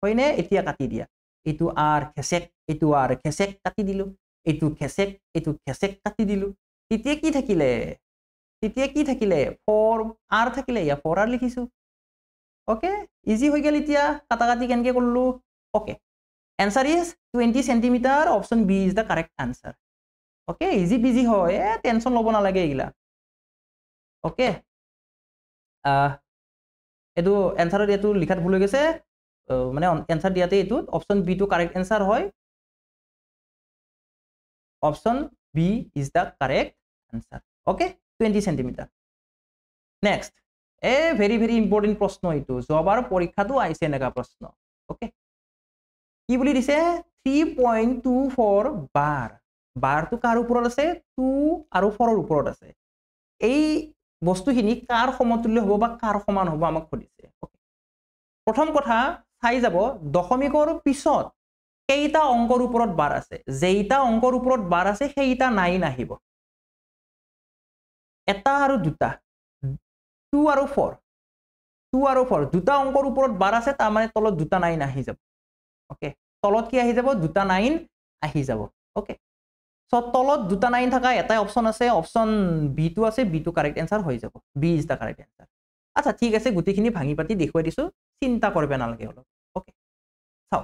হয়নে এতিয়া কাটি দিয়া এইটো r খেসেক এইটো r খেসেক কাটি দিলো এইটো খেসেক কাটি দিলো তেতিয়া কি থাকিলে 4 r থাকিলে ইয়া 4r লিখিছো ওকে ইজি হৈ গেল এতিয়া কাটাকাটি কেনকে কৰলো okay answer is 20 cm option b is the correct answer okay easy busy হয় টেনশন লব না লাগে ইগলা ওকে এটো এনসাৰত এটো লিখাত ভুল হৈ গৈছে মানে এনসাৰ দিয়াতে এটো option B to correct answer হয় option B is the correct answer okay 20 centimetre next very very important প্রশ্ন এটো জবার পরীক্ষাটো আইছে এনেকা প্রশ্ন ওকে কি বুলি দিছে 3.24 বার বাৰটো কাৰ ওপৰত আছে 2 আৰু 4 ৰ ওপৰত আছে এই বস্তুখিনি কাৰ সমতুল্য হ'ব বা কাৰ সমান হ'ব আমাক সুধিছে প্ৰথম কথা চাই যাব দশমিকৰ পিছত কেইটা অংকৰ ওপৰত বাৰ আছে যেইটা অংকৰ ওপৰত বাৰ আছে সেইটা 9 আহিব এটা আৰু দুটা 2 আৰু 4 2 আৰু 4 দুটা অংকৰ ওপৰত বাৰ আছে তাৰ মানে তলত দুটা 9 আহি যাব ওকে তলত কি আহি যাব দুটা 9 আহি যাব ওকে সো তলত দুটা 9 থাকা এটাই অপশন আছে অপশন বি টো আছে বি টো কারেক্ট आंसर হৈ যাব B is the correct answer আচ্ছা ঠিক আছে গুটিখিনি ভাঙি পাতি দেখুৱাই দিছো চিন্তা কৰিব নালাগে হলো ওকে চাও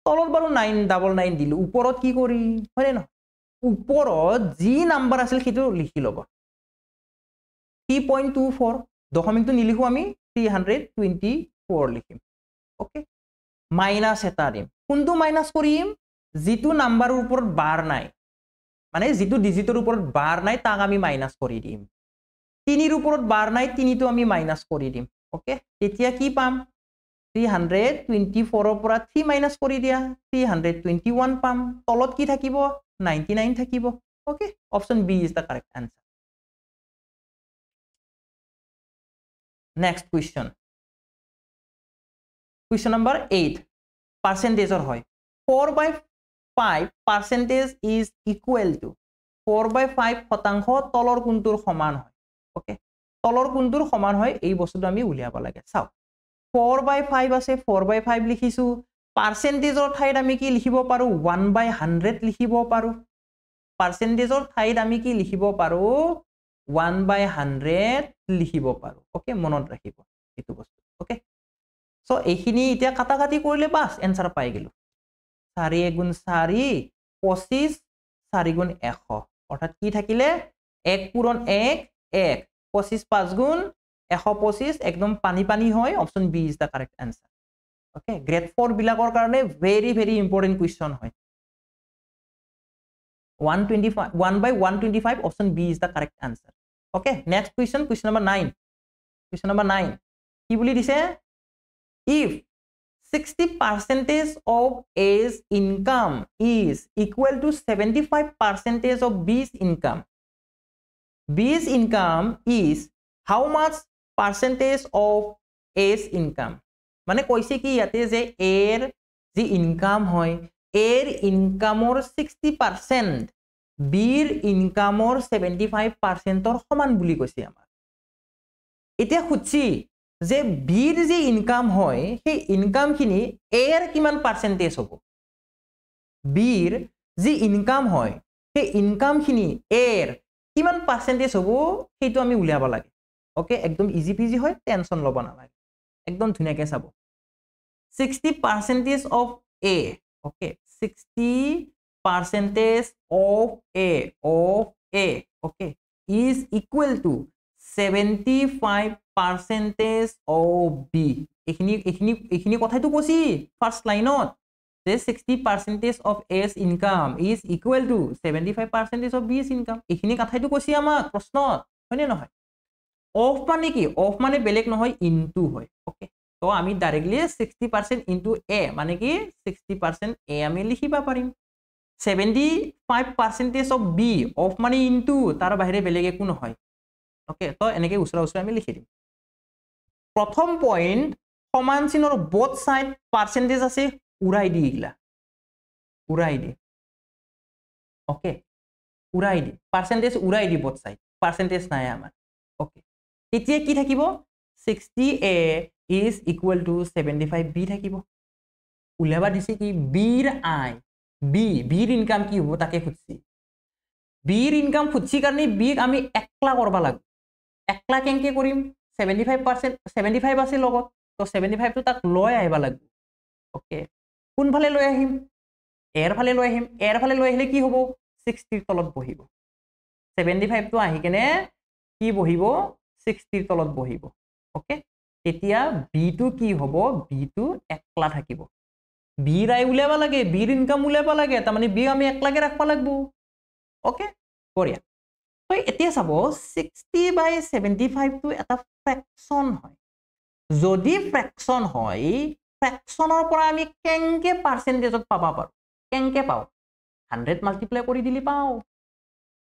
তলত বাৰু 999 দিলো ওপৰত কি কৰি হয় না ওপৰত যি নাম্বাৰ আছিল সেইটো লিখি লব 3.24 দশমিকটো নিলিখো আমি 324 লিখিম ওকে মাইনাস এটা দিম কোনটো মাইনাস কৰিম যিটো নাম্বাৰৰ ওপৰত বাৰ নাই মানে যিটো ডিজিটৰ ওপৰত বাৰ নাই তাক আমি মাইনাস কৰি দিম 3 ৰ ওপৰত বাৰ নাই 3 টো আমি মাইনাস কৰি দিম ওকে তেতিয়া কি পাম 324 ৰ পৰা 3 মাইনাস কৰি দিয়া 321 পাম তলত কি থাকিব 99 থাকিব okay option B is the correct answer next question number 8 percentage or hoy 4/5 percentage is equal to 4/5 শতাংশ তলৰ কোনটোৰ সমান হয় ওকে তলৰ কোনটোৰ সমান হয় এই বস্তুটো আমি উলিয়াব লাগে চাও 4/5 আছে 4/5 লিখিছো পাৰ্সেন্টেজৰ ঠাইত আমি কি লিখিব পাৰো 1/100 লিখিব পাৰো পাৰ্সেন্টেজৰ ঠাইত আমি কি লিখিব পাৰো 1/100 লিখিব পাৰো ওকে মনত ৰাখিব এটো বস্তু ওকে সো এইখিনি এতিয়া কাটাকাটি কৰিলে বাস आंसर পাই গেলো 4 গুণ 4 25 4 গুণ 100 অৰ্থাৎ কি থাকিলে 1 পূৰণ 1 1 25 5 গুণ 125 একদম পানি পানি হয় option B is the correct answer okay grade 4 বিলাকৰ কাৰণে ভেৰি ইম্পৰ্টেন্ট কোৱেশ্চন হয় 1/125 option B is the correct answer. Okay, next question number 9. Question number 9. কি বুলি দিছে? If 60% of A's income is equal to 75% of B's income. B's income is how much percentage of A's income? মানে কৈছে কি ইয়াতে যে Aৰ যি income হয় এৰ ইনকামৰ 60% বিৰ ইনকামৰ 75%ৰ সমান বুলি কৈছে আমাৰ এতিয়া খুচি যে বিৰ যে ইনকাম হয় সেই ইনকামখিনি এৰ কিমান পাৰ্সেন্টেজ হ'ব বিৰ যে ইনকাম হয় সেই ইনকামখিনি এৰ কিমান পার্সেন্টেজ হ'ব সেইটো আমি উলিয়াব লাগে ওকে একদম ইজি পিজি হয় টেনশন লব নালাগে একদম ধুনিয়াকে চাব 60% of A okay 60% of A okay is equal to 75% of B এখিনি কথাইতো কৈছি ফার্স্ট লাইনত যে 60% of A's income is equal to 75% of B's income এখিনি কথাইতো কৈছি আমাক প্ৰশ্নত হয়নে নহয় অফ মানে কি অফ মানে বেলেগ নহয় ইনটু হয় ওকে তো আমি ডাইরেক্টলি 60% into A মানে কি 60% A আমি লিখিবা পাৰিম 75% of B অফ মানে into তাৰ বাহিৰে বেলেগ একো নহয় ওকে তো এনেকে উছৰা আমি লিখি দিম প্ৰথম পইণ্ট সমান চিনৰ both side পাৰ্সেন্টেজ আছে উৰাই দি ইগলা উৰাই দি ওকে উৰাই দি পাৰ্সেন্টেজ উৰাই দি both side পাৰ্সেন্টেজ নাই আমাৰ ওকে এতিয়া কি থাকিব 60A is equal to 75B থাকিব উলাবা দিছে কি বিৰ আই বিৰ ইনকাম কি হ'ব তাকে খুচি বিৰ ইনকাম খুচি কাৰণে বিক আমি একলা কৰবা লাগিব একলা কেনকে কৰিম 75% 75 আছে লগত তো 75 টো তাক লৈ আহিবা লাগিব ওকে কোন ফালে লৈ আহিম এৰ ফালে লৈ আহিম এৰ ফালে লৈ আহিলে কি হ'ব 60 ৰ তলত বহিব 75 টো আহি কেনে কি বহিব 60 ৰ তলত বহিব ওকে এতিয়া বি টো কি হ'ব বি টো একলা থাকিব বি রাই উলাবা লাগে বিৰ ইনকাম উলাবা লাগে তাৰ মানে বি আমি একলাকে ৰাখবা লাগিব ওকে বঢ়িয়া তো এতিয়া চাব 60/75 টো এটা ফ্ৰেকশন হয় যদি ফ্ৰেকশন হয় ফ্ৰেকশনৰ পৰা আমি কেনকে পাৰ্সেন্টেজত পাবা পাৰো কেনকে পাও 100 মাল্টিপ্লাই কৰি দিলি পাও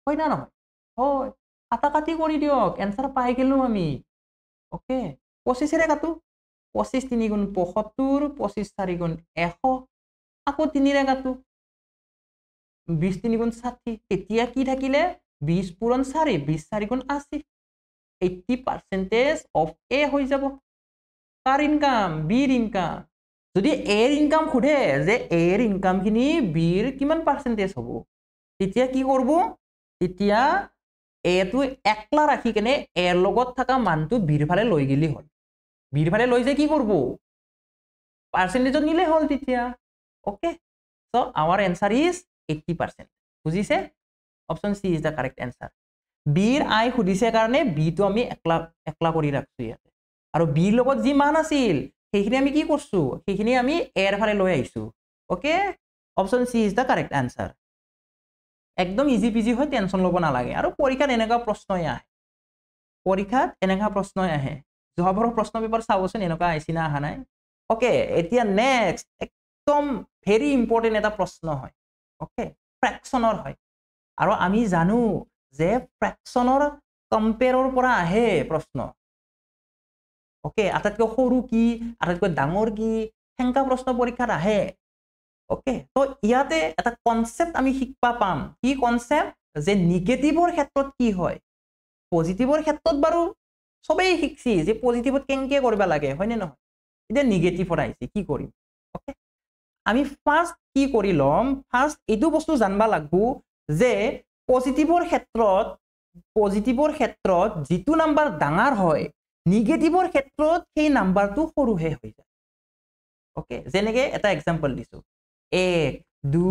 হয় না নহয় হয় কাটাকাটি কৰি দিয়ক এনসাৰ পাই গেলো আমি ওকে 25 ৰে কাটো 25 3 গুণ 75 25 4 গুণ 100 আকৌ 3 ৰে কাটো 20 3 গুণ 60 তেতিয়া কি থাকিলে 20 পূৰণ 4 20 4 গুণ 80 80% অফ এ হৈ যাব কাৰ ইনকাম বিৰ ইনকাম যদি এৰ ইনকাম খুধে যে এৰ ইনকাম খিনি বিৰ কিমান পাৰ্সেন্টেজ হ'ব তেতিয়া কি কৰব তেতিয়া এটো একলা ৰাখি কেনে এৰ লগত থাকা মানটো বিৰ ফালে লৈ গিলি হল বিৰ ফালে লৈ যে কি করব পার্সেন্টেজ নিলে হল তেতিয়া okay so our answer is 80% বুঝিছে option C is the correct answer বিৰ আই খুদিছে কাৰণে বি তো আমি একলা একলা কৰি ৰাখছো ইয়াতে আৰু বিৰ লগত যি মান আছিল সেইখিনি আমি কি কৰছো সেইখিনি আমি এৰ ফালে লৈ আহিছো okay option C is the correct answer একদম ইজি পিজি হয় টেনশন লব নালাগে আৰু পৰীক্ষাত এনেকা প্ৰশ্নই আহে পৰীক্ষাত এনেকা প্ৰশ্নই আহে জহবৰ প্ৰশ্ন পেপাৰ চাবচোন এনেকা আইছি না আহা নাই ওকে এতিয়া নেক্সট একদম ভেৰি ইম্পৰ্টেন্ট এটা প্ৰশ্ন হয় ওকে ফ্ৰেকশনৰ হয় আৰু আমি জানো যে ফ্ৰেকশনৰ কম্পেয়াৰৰ পৰা আহে প্ৰশ্ন ওকে আটাইতকৈ সৰু কি আটাইতকৈ ডাঙৰ কি হেংকা প্ৰশ্ন পৰীক্ষাত আহে ওকে তো ইয়াতে এটা কনসেপ্ট আমি শিকবা পাম কি কনসেপ্ট যে নেগেটিভৰ ক্ষেত্ৰত কি হয় পজিটিভৰ ক্ষেত্ৰত বাৰু সবেই শিকছি যে পজিটিভত কেনকে কৰিবা লাগে হয়নে নহয় এতিয়া নেগেটিভৰ আহিছে কি কৰিম ওকে আমি ফাৰ্স্ট কি কৰি লম ফাৰ্স্ট এটো বস্তু জানবা লাগবো যে পজিটিভৰ ক্ষেত্ৰত যেটো নাম্বাৰ ডাঙৰ হয় নেগেটিভৰ ক্ষেত্ৰত সেই নাম্বাৰটো সৰুহে হৈ যায় ওকে যেনেকে এটা এক্সাম্পল দিছো 1 2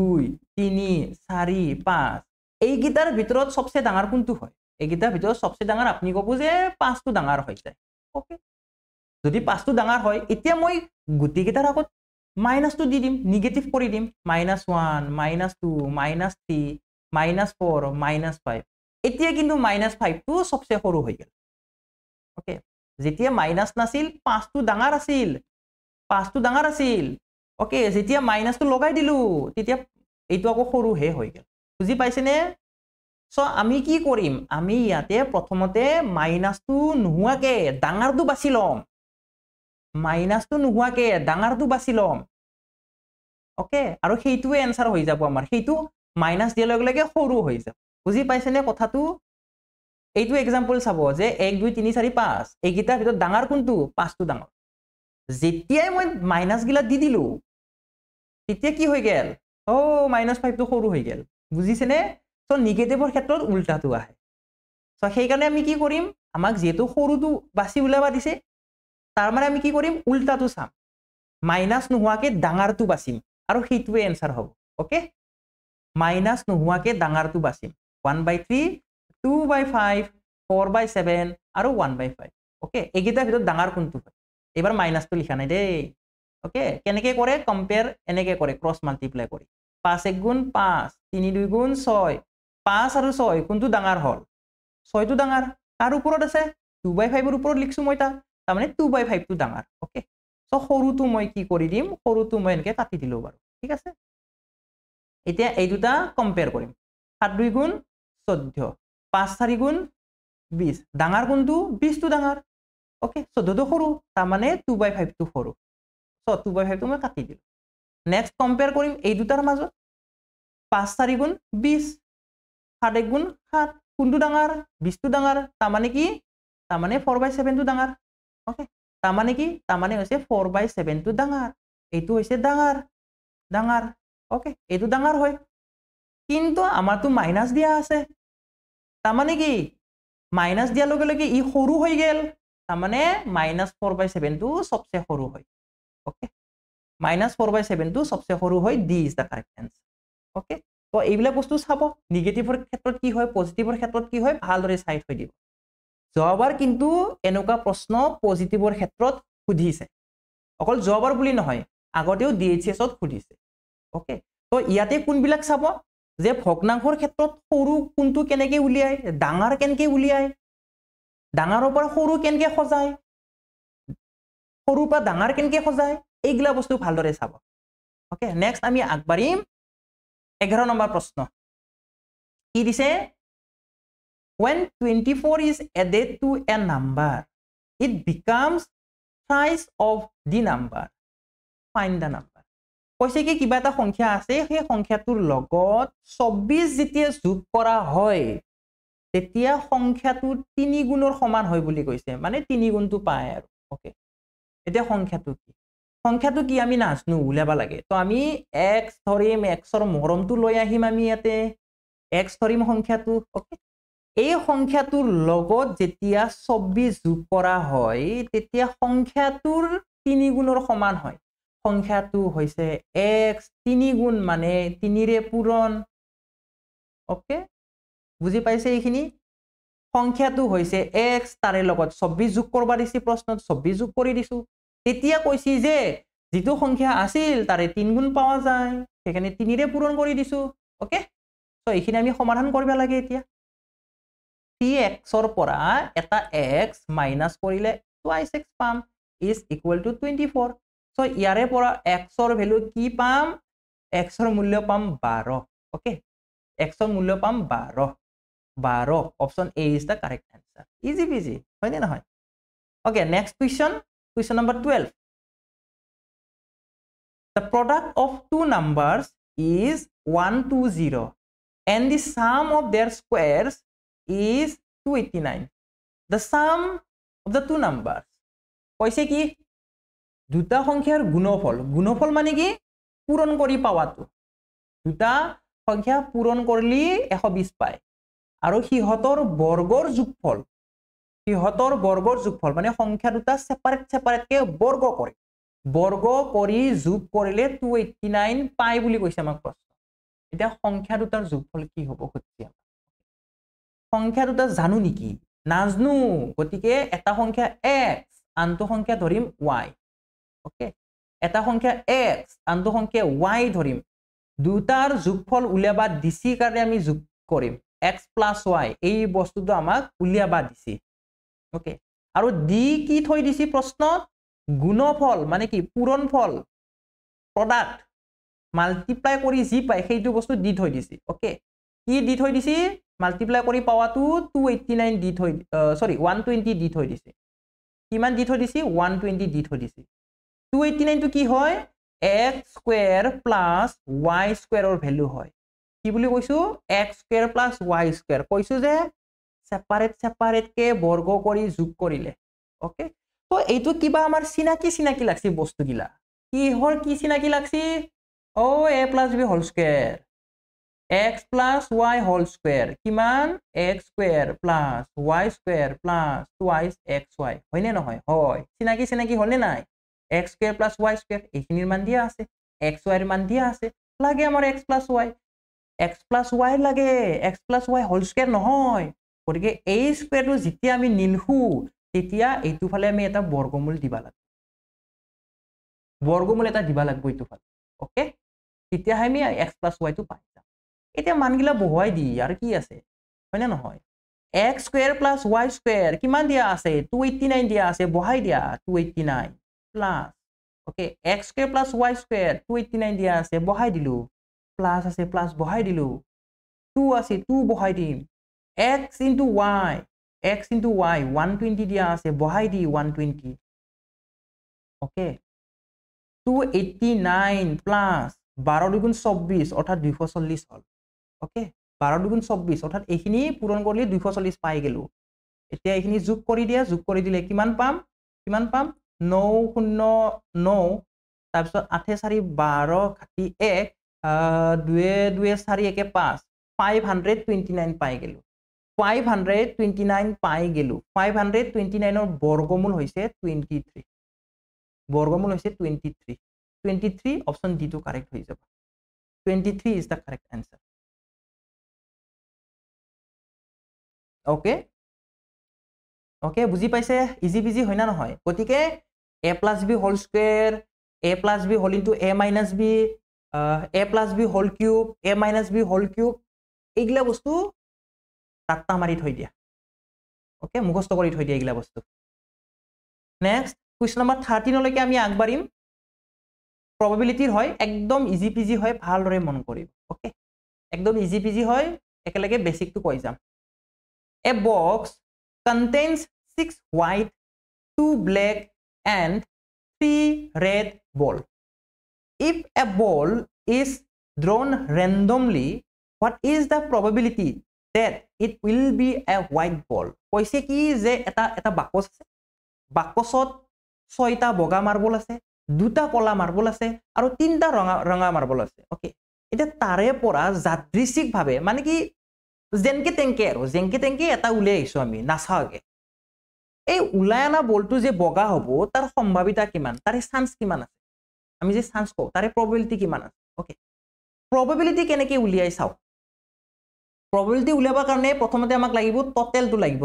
3 4 5 এই গিটাৰ ভিতৰত সবচে ডাঙৰ কোনটো হয় এই গিটাৰ ভিতৰত সবচে ডাঙৰ আপুনি কব যে 5টো ডাঙৰ হৈ যায় ওকে যদি 5টো ডাঙৰ হয় এতিয়া মই গুটি গিটাৰ আগত মাইনাসটো দি দিম নেগেটিভ কৰি দিম -1 -2 -3 -4 -5 এতিয়া কিন্তু -5টো সবচে সৰু হৈ গেল ওকে যেতিয়া মাইনাস নাছিল 5টো ডাঙৰ আছিল ওকে যেতিয়া মাইনাসটো লগাই দিলু তেতিয়া এইটো আকৌ সৰু হে হৈ গেল বুজি পাইছেনে সো আমি কি কৰিম আমি ইয়াতে প্ৰথমতে মাইনাসটো নোহোৱাকে ডাঙৰটো বাছি লম মাইনাসটো নোহোৱাকে ডাঙৰটো বাছি লম ওকে আৰু সেইটোৱে आंसर হৈ যাব আমাৰ সেইটো মাইনাস দিয়াৰ লগে লগে সৰু হৈ যাব বুজি পাইছেনে কথাটো এইটো এক্সাম্পল চাব যে 1 2 3 4 5 এইগিটাৰ ভিতৰত ডাঙৰ কোনটো 5টো ডাঙৰ যেতিয়াই মই মাইনাস গিলা দি দিলু তেতিয়া কি হৈ গেল ও -5টো সৰু হৈ গেল বুজিছেনে সো নেগেটিভৰ ক্ষেত্ৰত উল্টাটো আহে সো সেই কাৰণে আমি কি কৰিম আমাক যেটো সৰুটো বাছি উলাবা দিছে তাৰ মানে আমি কি কৰিম উল্টাটো চাম মাইনাস নোহোৱাকে ডাঙৰটো বাছিম আৰু সেইটোৱে आंसर হ'ব ওকে মাইনাস নোহোৱাকে ডাঙৰটো বাছিম 1/3 2/5 4/7 আৰু 1/5 ওকে এইগিটাৰ ভিতৰত ডাঙৰ কোনটো হয় এবাৰ মাইনাসটো লিখা নাই দেই ওকে কেনেকে কৰে কম্পেয়াৰ এনেকে কৰে ক্ৰস মাল্টিপ্লাই কৰি 5 1 গুণ 5 3 2 গুণ 6 5 আৰু 6 কোনটো ডাঙৰ হল 6টো ডাঙৰ আৰু ওপৰত আছে 2/5 ৰ ওপৰত লিখছো মই তাৰ মানে 2/5 টো ডাঙৰ ওকে সো সৰুটো মই কি কৰি দিম সৰুটো মই এনেকে কাটি দিলো বাৰু ঠিক আছে এতিয়া এই দুটা কম্পেয়াৰ কৰিম 7 2 গুণ 14 5 4 গুণ 20 ডাঙৰ কোনটো 20 টো ডাঙৰ ওকে 14 টো সৰু তাৰ মানে 2/5 টো সৰু সো 2/5 টো মই কাটি দিলো নেক্সট কম্পেয়াৰ কৰিম এই দুটাৰ মাজত 5 4 গুণ 20 7 1 গুণ 7 কোনটো ডাঙৰ 20 টো ডাঙৰ তাৰ মানে কি তাৰ মানে 4/7 টো ডাঙৰ ওকে তাৰ মানে কি তাৰ মানে হৈছে 4/7 টো ডাঙৰ এইটো হৈছে ডাঙৰ ওকে এইটো ডাঙৰ হয় কিন্তু আমাৰটো মাইনাস দিয়া আছে তাৰ মানে কি মাইনাস দিয়াৰ লগে লগে ই সৰু হৈ গেল তাৰ মানে -4/7 টো সবচে সৰু হয় ওকে -4/7 টো সবচে সৰু হয় D is the correct answer okay তো এইবিলাক বস্তু চাব নেগেটিভৰ ক্ষেত্ৰত কি হয় পজিটিভৰ ক্ষেত্ৰত কি হয় ভালদৰে চাই থৈ দিব জবাৰ কিন্তু এনেকুৱা প্ৰশ্ন পজিটিভৰ ক্ষেত্ৰত খুদিছে অকল জবাৰ বুলি নহয় আগতেও ডিএইচএছ ত খুদিছে ওকে তো ইয়াতে কোনবিলাক চাব যে ভগ্নাংশৰ ক্ষেত্ৰত সৰু কোনটো কেনেকে উলিয়ায় ডাঙৰ কেনকে উলিয়ায় ডাঙৰৰ পৰা সৰু কেনকে খজায় সৰুৰ পৰা ডাঙৰ কেনকে খজায় এইগিলা বস্তু ভালদৰে চাব ওকে নেক্সট আমি আগবাঢ়িম 11 নম্বৰ প্ৰশ্ন কি দিছে when 24 is added to a number it becomes thrice of the number find the number কৈছে কি কিবা এটা সংখ্যা আছে সেই সংখ্যাটোৰ লগত 24 যেতিয়া যোগ কৰা হয় তেতিয়া সংখ্যাটো 3 গুণৰ সমান হয় বুলি কৈছে মানে 3 গুণটো পায় আৰু ওকে এতিয়া সংখ্যাটো কি আমি নাজনো উলাবা লাগে তো আমি x ধৰিম x ৰ মৰমটো লৈ আহিম আমি ইয়াতে x ধৰিম সংখ্যাটো ওকে এই সংখ্যাটোৰ লগত যেতিয়া 24 যোগ কৰা হয় তেতিয়া সংখ্যাটোৰ 3 গুণৰ সমান হয় সংখ্যাটো হৈছে x 3 গুণ মানে 3 ৰে পূৰণ ওকে বুজি পাইছে এইখিনি সংখ্যাটো হৈছে x তাৰে লগত 24 যোগ কৰবা দিছি প্ৰশ্নত 24 যোগ কৰি দিছো তেতিয়া কৈছি যে যেটো সংখ্যা আছিল তাৰে 3 গুণ পাওয়া যায় সেখানে 3 ৰে পূৰণ কৰি দিছো ওকে সো এইখিনি আমি সমাধান কৰিব লাগে এতিয়া 3x ৰ পৰা এটা x মাইনাস কৰিলে twice x পাম is equal to 24 সো ইয়াৰে পৰা x ৰ ভ্যালু কি পাম x ৰ মূল্য পাম 12 ওকে x ৰ মূল্য পাম 12 option A is the correct answer easy peasy হয়নে নহয় okay next question number 12 the product of two numbers is 120 and the sum of their squares is 289 the sum of the two numbers কৈছে কি দুটা সংখ্যাৰ গুণফল মানে কি পূৰণ কৰি পাৱাটো দুটা সংখ্যা পূৰণ কৰিলি 120 পায় আৰু হিহতৰ বৰ্গৰ যোগফল মানে সংখ্যা দুটা সেপাৰেট কে বৰ্গ কৰি যোগ কৰিলে 289 পায় বুলি কৈছে আমাক প্ৰশ্ন এতিয়া সংখ্যা দুটাৰ যোগফল কি হ'ব খুজিছে সংখ্যা দুটা জানো নেকি নাজনো গতিকে এটা সংখ্যা x আনটো সংখ্যা ধৰিম y ওকে এটা সংখ্যা x আনটো সংখ্যা y ধৰিম দুটাৰ যোগফল উলিয়াবা দিছি কাৰণে আমি যোগ কৰিম x plus y এই বস্তুটো আমাক উলিয়াবা দিছি ওকে আৰু d কি থৈ দিছি প্ৰশ্নত গুণফল মানে কি পূৰণফল প্ৰডাক্ট মাল্টিপ্লাই কৰি যি পায় সেইটো বস্তু দি থৈ দিছি ওকে কি দি থৈ দিছি মাল্টিপ্লাই কৰি পাৱাটো 289 দি থৈ 120 দি থৈ দিছি কিমান দি থৈ দিছি 120 দি থৈ দিছি 289 টো কি হয় x স্কয়াৰ প্লাস y স্কয়াৰৰ ভ্যালু হয় কি বুলি কৈছো x square plus y square কৈছো যে সেপাৰেট কে বৰ্গ কৰি যোগ কৰিলে ওকে তো এইটো কিবা আমাৰ চিনাকি লাগছি বস্তু গিলা কি হল কি চিনাকি লাগছি ও a plus b whole square x plus y whole square কিমান x square plus y square plus twice xy হয়নে নহয় হয় চিনাকি হলনে নাই x square plus y square এইখিনিৰ মান দিয়া আছে xy এৰ মান দিয়া আছে লাগে আমাৰ x plus y লাগে x plus y whole square নহয় গতিকে এই স্কয়াৰটো যেতিয়া আমি নিলহু তেতিয়া এইটো ফালে আমি এটা বৰ্গমূল দিবা লাগব এইটো ফালে ওকে তেতিয়া আমি x plus y টো পাই যাম এতিয়া মানগিলা বহুৱাই দি আৰু কি আছে হয়নে নহয় x square plus y square কিমান দিয়া আছে 289 দিয়া আছে বহাই দিয়া 289 plus okay x square plus y square 289 দিয়া আছে বহাই দিলু প্লাস আছে প্লাস বহাই দিলু 2 আছে 2 বহাই দিম x into y 120 দিয়া আছে বহাই দি 120 ওকে 289 প্লাস 12 দুগুণ 24 অর্থাৎ 240 হল ওকে 12 দুগুণ 24 অর্থাৎ এইখিনি পূরণ করলে 240 পাই গেল এতিয়া এইখিনি যোগ কৰি দিলে কিমান পাম 909 তাৰপিছত 8 4 12 কাটি 1 2 2 4 1 5 529 পাই গেল 529 পাই গেল 529 ৰ বৰ্গমূল হৈছে 23 23 অপশন ডি টো কারেক্ট হৈ যাব 23 is the correct answer okay বুজি পাইছে ইজি বিজি হয় না নহয় গতিকে a plus b whole square a plus b whole into a minus b a plus b whole cube a minus b whole cube এইগিলা বস্তু টাটা মাৰি থৈ দিয়া ওকে মুখস্থ কৰি থৈ দিয়া এইগিলা বস্তু নেক্সট কোৱেশ্চন নম্বৰ 13 লৈকে আমি আগবাঢ়িম probability হয় একদম ইজি পিজি হয় ভালদৰে মন কৰিব ওকে একদম ইজি পিজি হয় একেলগে বেসিক টো কৈ যাম A box contains 6 white, 2 black, and 3 red balls. If a ball is drawn randomly, what is the probability that it will be a white ball? কৈছে কি যে এটা বাকচ আছে, বাকচত 6টা বগা মাৰ্বল আছে, 2টা কলা মাৰ্বল আছে আৰু 3টা ৰঙা মাৰ্বল আছে। ওকে, এটা তাৰে পৰা যাদৃশিকভাৱে মানে কি যেনকে তেনকে আৰু যেনকে তেনকে এটা উলাই আহিছো আমি নাচাওকে। এই উলাই আনা বলটো যে বগা হ'ব তাৰ সম্ভাৱিতা কিমান, তাৰ চান্স কিমান আছে, আমি যে চান্স কওঁ তাৰে probability কিমান আছে। ওকে, probability কেনেকৈ উলিয়াই চাও। probability উলিয়াবৰ কাৰণে প্ৰথমতে আমাক লাগিব টোটেলটো লাগিব,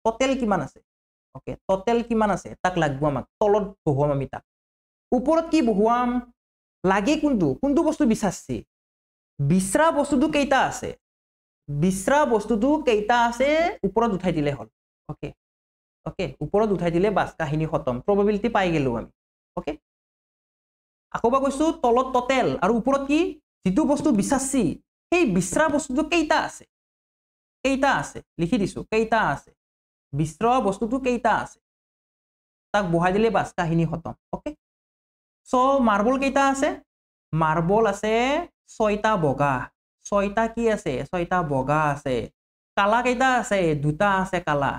টোটেল কিমান আছে। ওকে, টোটেল কিমান আছে তাক লাগিব আমাক, তলত বহুৱাম আমি তাক, ওপৰত কি বহুৱাম লাগে, কোনটো বস্তু বিচাৰছি, বিচৰা বস্তুটো কেইটা আছে, বিচৰা বস্তুটো কেইটা আছে ওপৰত উঠাই দিলে হ'ল। ওকে ওকে, ওপৰত উঠাই দিলে বাস কাহিনী খতম, probability পাই গেলো আমি। ওকে, আকৌবা কৈছো তলত টোটেল আৰু ওপৰত কি যিটো বস্তু বিচাৰছি সেই বিচৰা বস্তুটো কেইটা আছে, লিখি দিছো কেইটা আছে, বিচৰা বস্তুটো কেইটা আছে তাক বহাই দিলে বাস কাহিনী খতম। ওকে, সো মাৰ্বল কেইটা আছে, মাৰ্বল আছে 6টা বগা, 6টা কি আছে 6টা বগা আছে, কালা কেইটা আছে 2টা আছে কালা।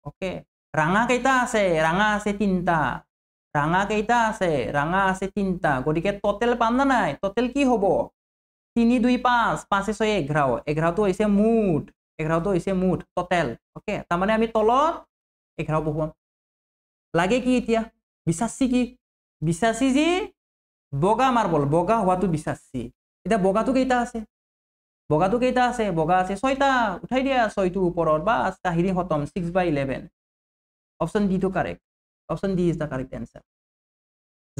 ওকে, ৰাঙা কেইটা আছে, ৰাঙা আছে 3টা, ৰাঙা কেইটা আছে, ৰাঙা আছে 3টা, গতিকে টোটেল পাম না নাই, টোটেল কি হ'ব 3 2 5 5 6 11, 11টো হৈছে মুঠ, 11টো হৈছে মুঠ টোটেল। ওকে, তাৰমানে আমি তলত 11 বহুৱাম। লাগে কি এতিয়া বিচাৰছি কি, বিচাৰছি যে বগা মাৰ্বল, বগা হোৱাটো বিচাৰছি। এতিয়া বগাটো কেইটা আছে, বগা আছে 6টা, উঠাই দিয়া 6টো ওপৰত, বাস কাহিনী খতম, 6/11। অপশ্যন ডি টো correct, option D is the correct answer.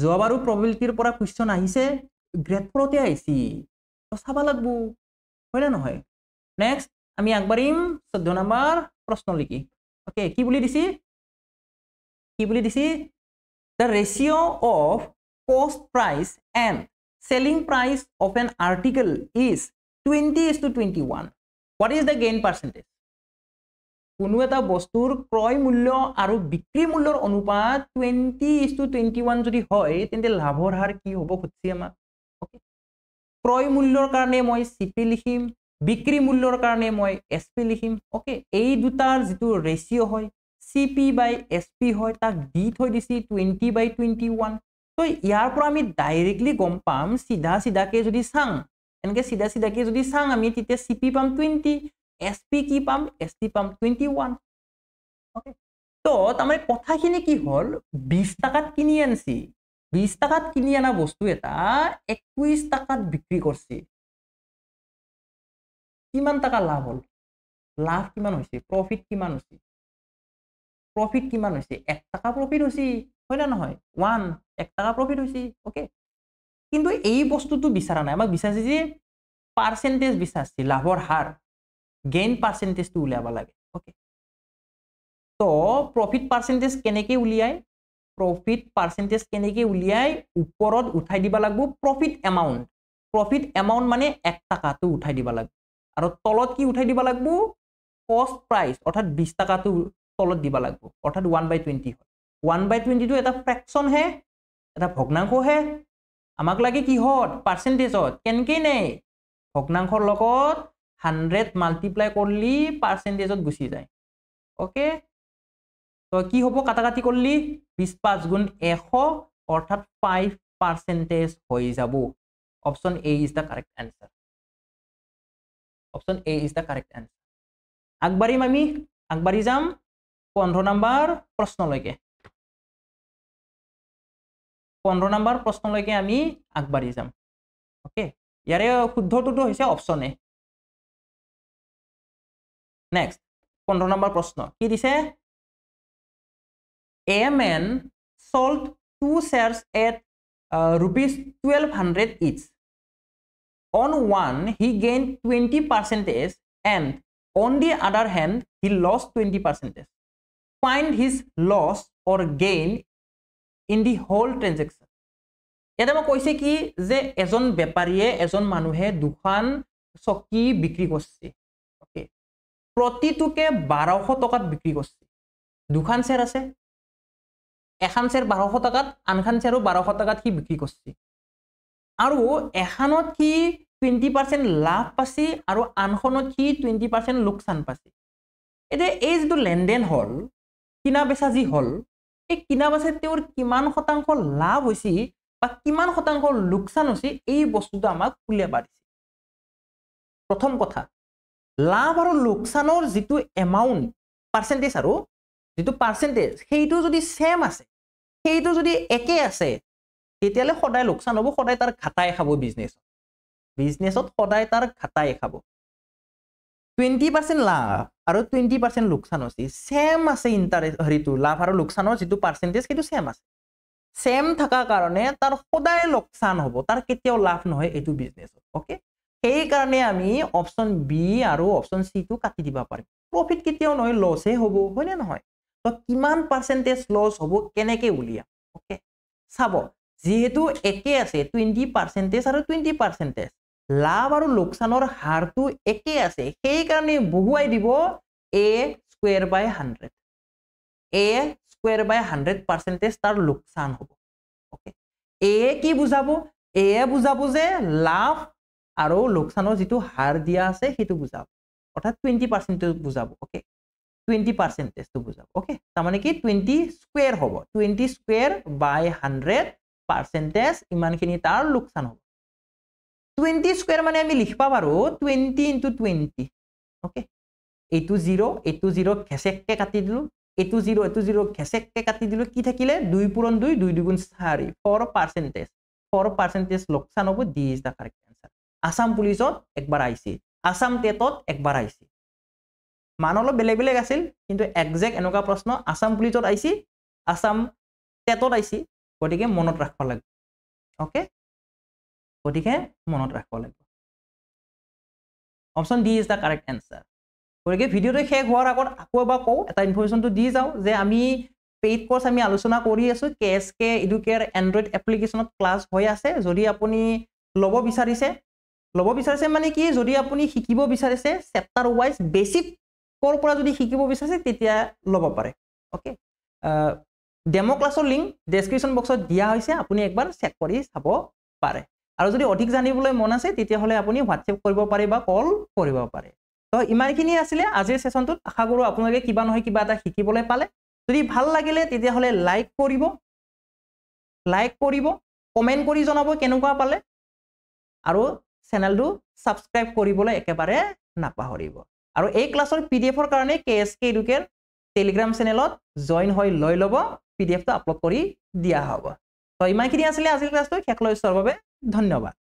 যোৱাবাৰো probabilityৰ পৰা কুৱেশ্যন আহিছে, গ্ৰেড 4তে আহিছি, তো চাব লাগিব হয় না নহয়। নেক্সট আমি আগবাঢ়িম 14 নম্বৰ প্ৰশ্নলৈকে। ওকে, কি বুলি দিছি, the ratio of cost price and selling price of an article is 20:21. What is the gain percentage? কোনো এটা বস্তুৰ ক্ৰয় মূল্য আৰু বিক্ৰী মূল্যৰ অনুপাত 20:21 যদি হয় তেন্তে লাভৰ হাৰ কি হ'ব খুজিছে আমাক। ওকে, ক্ৰয় মূল্যৰ কাৰণে মই চিপি লিখিম, বিক্ৰী মূল্যৰ কাৰণে মই এছপি লিখিম। ওকে, এই দুটাৰ যিটো ৰেচিঅ' হয় CP/SP হয়, তাক দি থৈ দিছি 20/21। তো ইয়াৰ পৰা আমি ডাইৰেক্টলি গম পাম, চিধাকে যদি চাং, এনেকে চিধাকে যদি চাং আমি, তেতিয়া CP পাম 20, SP কি পাম, SP পাম 21। ওকে, তো তাৰমানে কথাখিনি কি হ'ল, 20 টাকাত কিনি আনছি, 20 টাকাত কিনি আনা বস্তু এটা 21 টাকাত বিক্ৰী কৰছি, কিমান টাকা লাভ হ'ল, লাভ কিমান হৈছে, প্ৰফিট কিমান হৈছে, 1 টাকা প্ৰফিট হৈছে হয় না নহয়, 1 টাকা প্ৰফিট হৈছে। ওকে, কিন্তু এই বস্তুটো বিচাৰা নাই, আমাক বিচাৰছি যে পাৰ্চেন্টেজ বিচাৰছি, লাভৰ হাৰ, গেইন পাৰ্চেন্টেজটো উলিয়াব লাগে। ওকে, তো প্ৰফিট পাৰ্চেন্টেজ কেনেকৈ উলিয়াই, ওপৰত উঠাই দিব লাগিব প্ৰফিট এমাউণ্ট মানে 1 টাকাটো উঠাই দিব লাগিব, আৰু তলত কি উঠাই দিব লাগিব, কষ্ট প্ৰাইচ, অৰ্থাৎ 20 টাকাটো তলত দিব লাগিব, অৰ্থাৎ 1/20 হয়। 1/20টো এটা ফ্ৰেকশ্যন হে, এটা ভগ্নাংশ হে, আমাক লাগে কিহত, পাৰ্চেন্টেজত। কেনেকৈ নাই, ভগ্নাংশৰ লগত 100 মাল্টিপ্লাই কৰিলে পাৰ্চেন্টেজত গুচি যায়। ওকে, তো কি হ'ব, কাটাকাটি কৰিলে 20 5 গুণ 100, অৰ্থাৎ 5% হৈ যাব। Option A is the correct answer, option A is the correct answer. আগবাঢ়িম আমি, আগবাঢ়ি যাম 15 নম্বৰ প্ৰশ্নলৈকে। 15 নম্বৰ প্ৰশ্নলৈকে আমি আগবাঢ়ি যাম। ওকে, ইয়াৰে শুদ্ধটোতো হৈছে অপশ্যন এ। নেক্সট 15 নম্বৰ প্ৰশ্ন কি দিছে, A man sold 2 shares at rupees 1200 each. On one, he gained 20% and on the other hand, he lost 20%. Find his loss or gain in the whole transaction. ইয়াতে মই কৈছে কি যে এজন বেপাৰীয়ে, এজন মানুহে দুখন চকী বিক্ৰী কৰিছে। ওকে, প্ৰতিটোকে 1200 টকাত বিক্ৰী কৰিছে দুখান শ্বেয়াৰ আছে এখন শ্বেয়াৰ 1200 টকাত আনখান শ্বেয়াৰো 1200 টকাত সি বিক্ৰী কৰিছে আৰু এখনত কি 20% লাভ পাছি আৰু আনখনত কি 20% লোকসান পাছি এতে এই যেটো লেনদেন হল কিনা বেচা যি হল এই কিনা বেচা তেওঁৰ কিমান শতাংশ লাভ হৈছে বা কিমান শতাংশ লোকসান হৈছে এই বস্তুটো আমাক উলিয়াব দিছে প্ৰথম কথা লাভ আৰু লোকসানৰ যেটো এমাউন্ট পাৰ্সেন্টেজ আৰু যেটো পার্সেন্টেজ সেইটো যদি সেম আছে সেইটো যদি একে আছে তেতিয়ালে সদায় লোকসান হ'ব সদায় তাৰ ঘাটাই খাব বিজনেছত সদায় তাৰ ঘাটাই খাব 20% লাভ আৰু 20% লোকসান হৈছে সেম আছে ইন্টাৰেস্ট হৰিটো লাভ আৰু লোকসানৰ যেটো পাৰ্সেন্টেজ সেইটো সেম আছে সেম থাকা কাৰণে তাৰ সদায় লোকসান হ'ব তাৰ কেতিয়াও লাভ নহয় এটো বিজনেছত ওকে এই কাৰণে আমি অপশন বি আৰু অপশন সি টো কাটি দিবা পাৰিম প্ৰফিট কেতিয়াও নহয় লসে হ'ব হয়নে নহয় তো কিমান পার্সেন্টেজ লস হ'ব কেনেকে উলিয়া ওকে চাব যেহেতু একে আছে 20% আৰু 20% লাভ আৰু লোকসানৰ হাৰটো একে আছে সেই কাৰণে বহুৱাই দিব a square by 100 a square by 100% তাৰ লোকসান হ'ব ওকে a কি বুজাবো a বুজাবো যে লাভ আৰু লোকসানৰ যেটো হাৰ দিয়া আছে হেতু বুজাব অৰ্থাৎ 20% বুজাব ওকে 20% টো বুজাব ওকে তাৰ মানে কি 20 স্কয়াৰ হ'ব 20 স্কয়াৰ বাই 100% ইমানখিনি তাৰ লোকসান হ'ব 20 স্কয়াৰ মানে আমি লিখবা পাৰো 20 into 20 ওকে এইটো 0 ঘেসেককে কাটি দিলু এইটো 0 ঘেসেককে কাটি দিলু কি থাকিলে 2 পূৰণ 2 2 দুগুণ 4 4% লোকসান হ'ব D is the correct answer Assam পুলিশত একবার আইছি আসাম টেটত একবার আইছি মান অলপ বেলেগ আছিল কিন্তু এক্সাক্ট এনেকা প্ৰশ্ন আসাম পুলিশত আইছি আসাম টেটত আইছি গটিকে মনত ৰাখবা লাগিব ওকে গটিকে মনত ৰাখবা লাগিব option D is the correct answer গটিকে ভিডিওটো শেষ হোৱাৰ আগত আকৌ এবাৰ কও এটা ইনফৰমেশনটো দি যাও যে আমি পেইড কোৰ্স আমি আলোচনা কৰি আছো কেএসকে এডুকেয়াৰ এন্ড্ৰয়েড এপ্লিকেশনত ক্লাস হৈ আছে যদি আপুনি লব বিচাৰিছে মানে কি যদি আপুনি শিকিব বিচাৰিছে চেপ্টাৰ ওয়াইজ বেসিক কোৰ পৰা যদি শিকিব বিচাৰিছে তেতিয়া লব পাৰে ওকে ডেমো ক্লাছৰ লিংক ডেসক্ৰিপশন বক্সত দিয়া হৈছে আপুনি একবাৰ চেক কৰি চাব পাৰে আৰু যদি অধিক জানিবলৈ মন আছে তেতিয়া হলে আপুনি WhatsApp কৰিব পাৰে বা কল কৰিব পাৰে তো ইমানখিনি আছিল আজিৰ সেশনটোত আশা কৰো আপোনালোকে কিবা নহয় কিবা এটা শিকিবলৈ পালে যদি ভাল লাগিলে তেতিয়া হলে লাইক কৰিব কমেন্ট কৰি জনাব কেনেকুৱা পালে আৰু চেনেলটো সাবস্ক্ৰাইব কৰিবলৈ একেবাৰে নাপাহৰিব আৰু এই ক্লাছৰ পিডিএফৰ কাৰণে কেএসকে এডুকেয়াৰ টেলিগ্ৰাম চেনেলত জয়েন হৈ লৈ লব পিডিএফটো আপলোড কৰি দিয়া হ'ব তো ইমানখিনি আছিল আজিৰ ক্লাছটো শেষলৈ চোৱাৰ বাবে ধন্যবাদ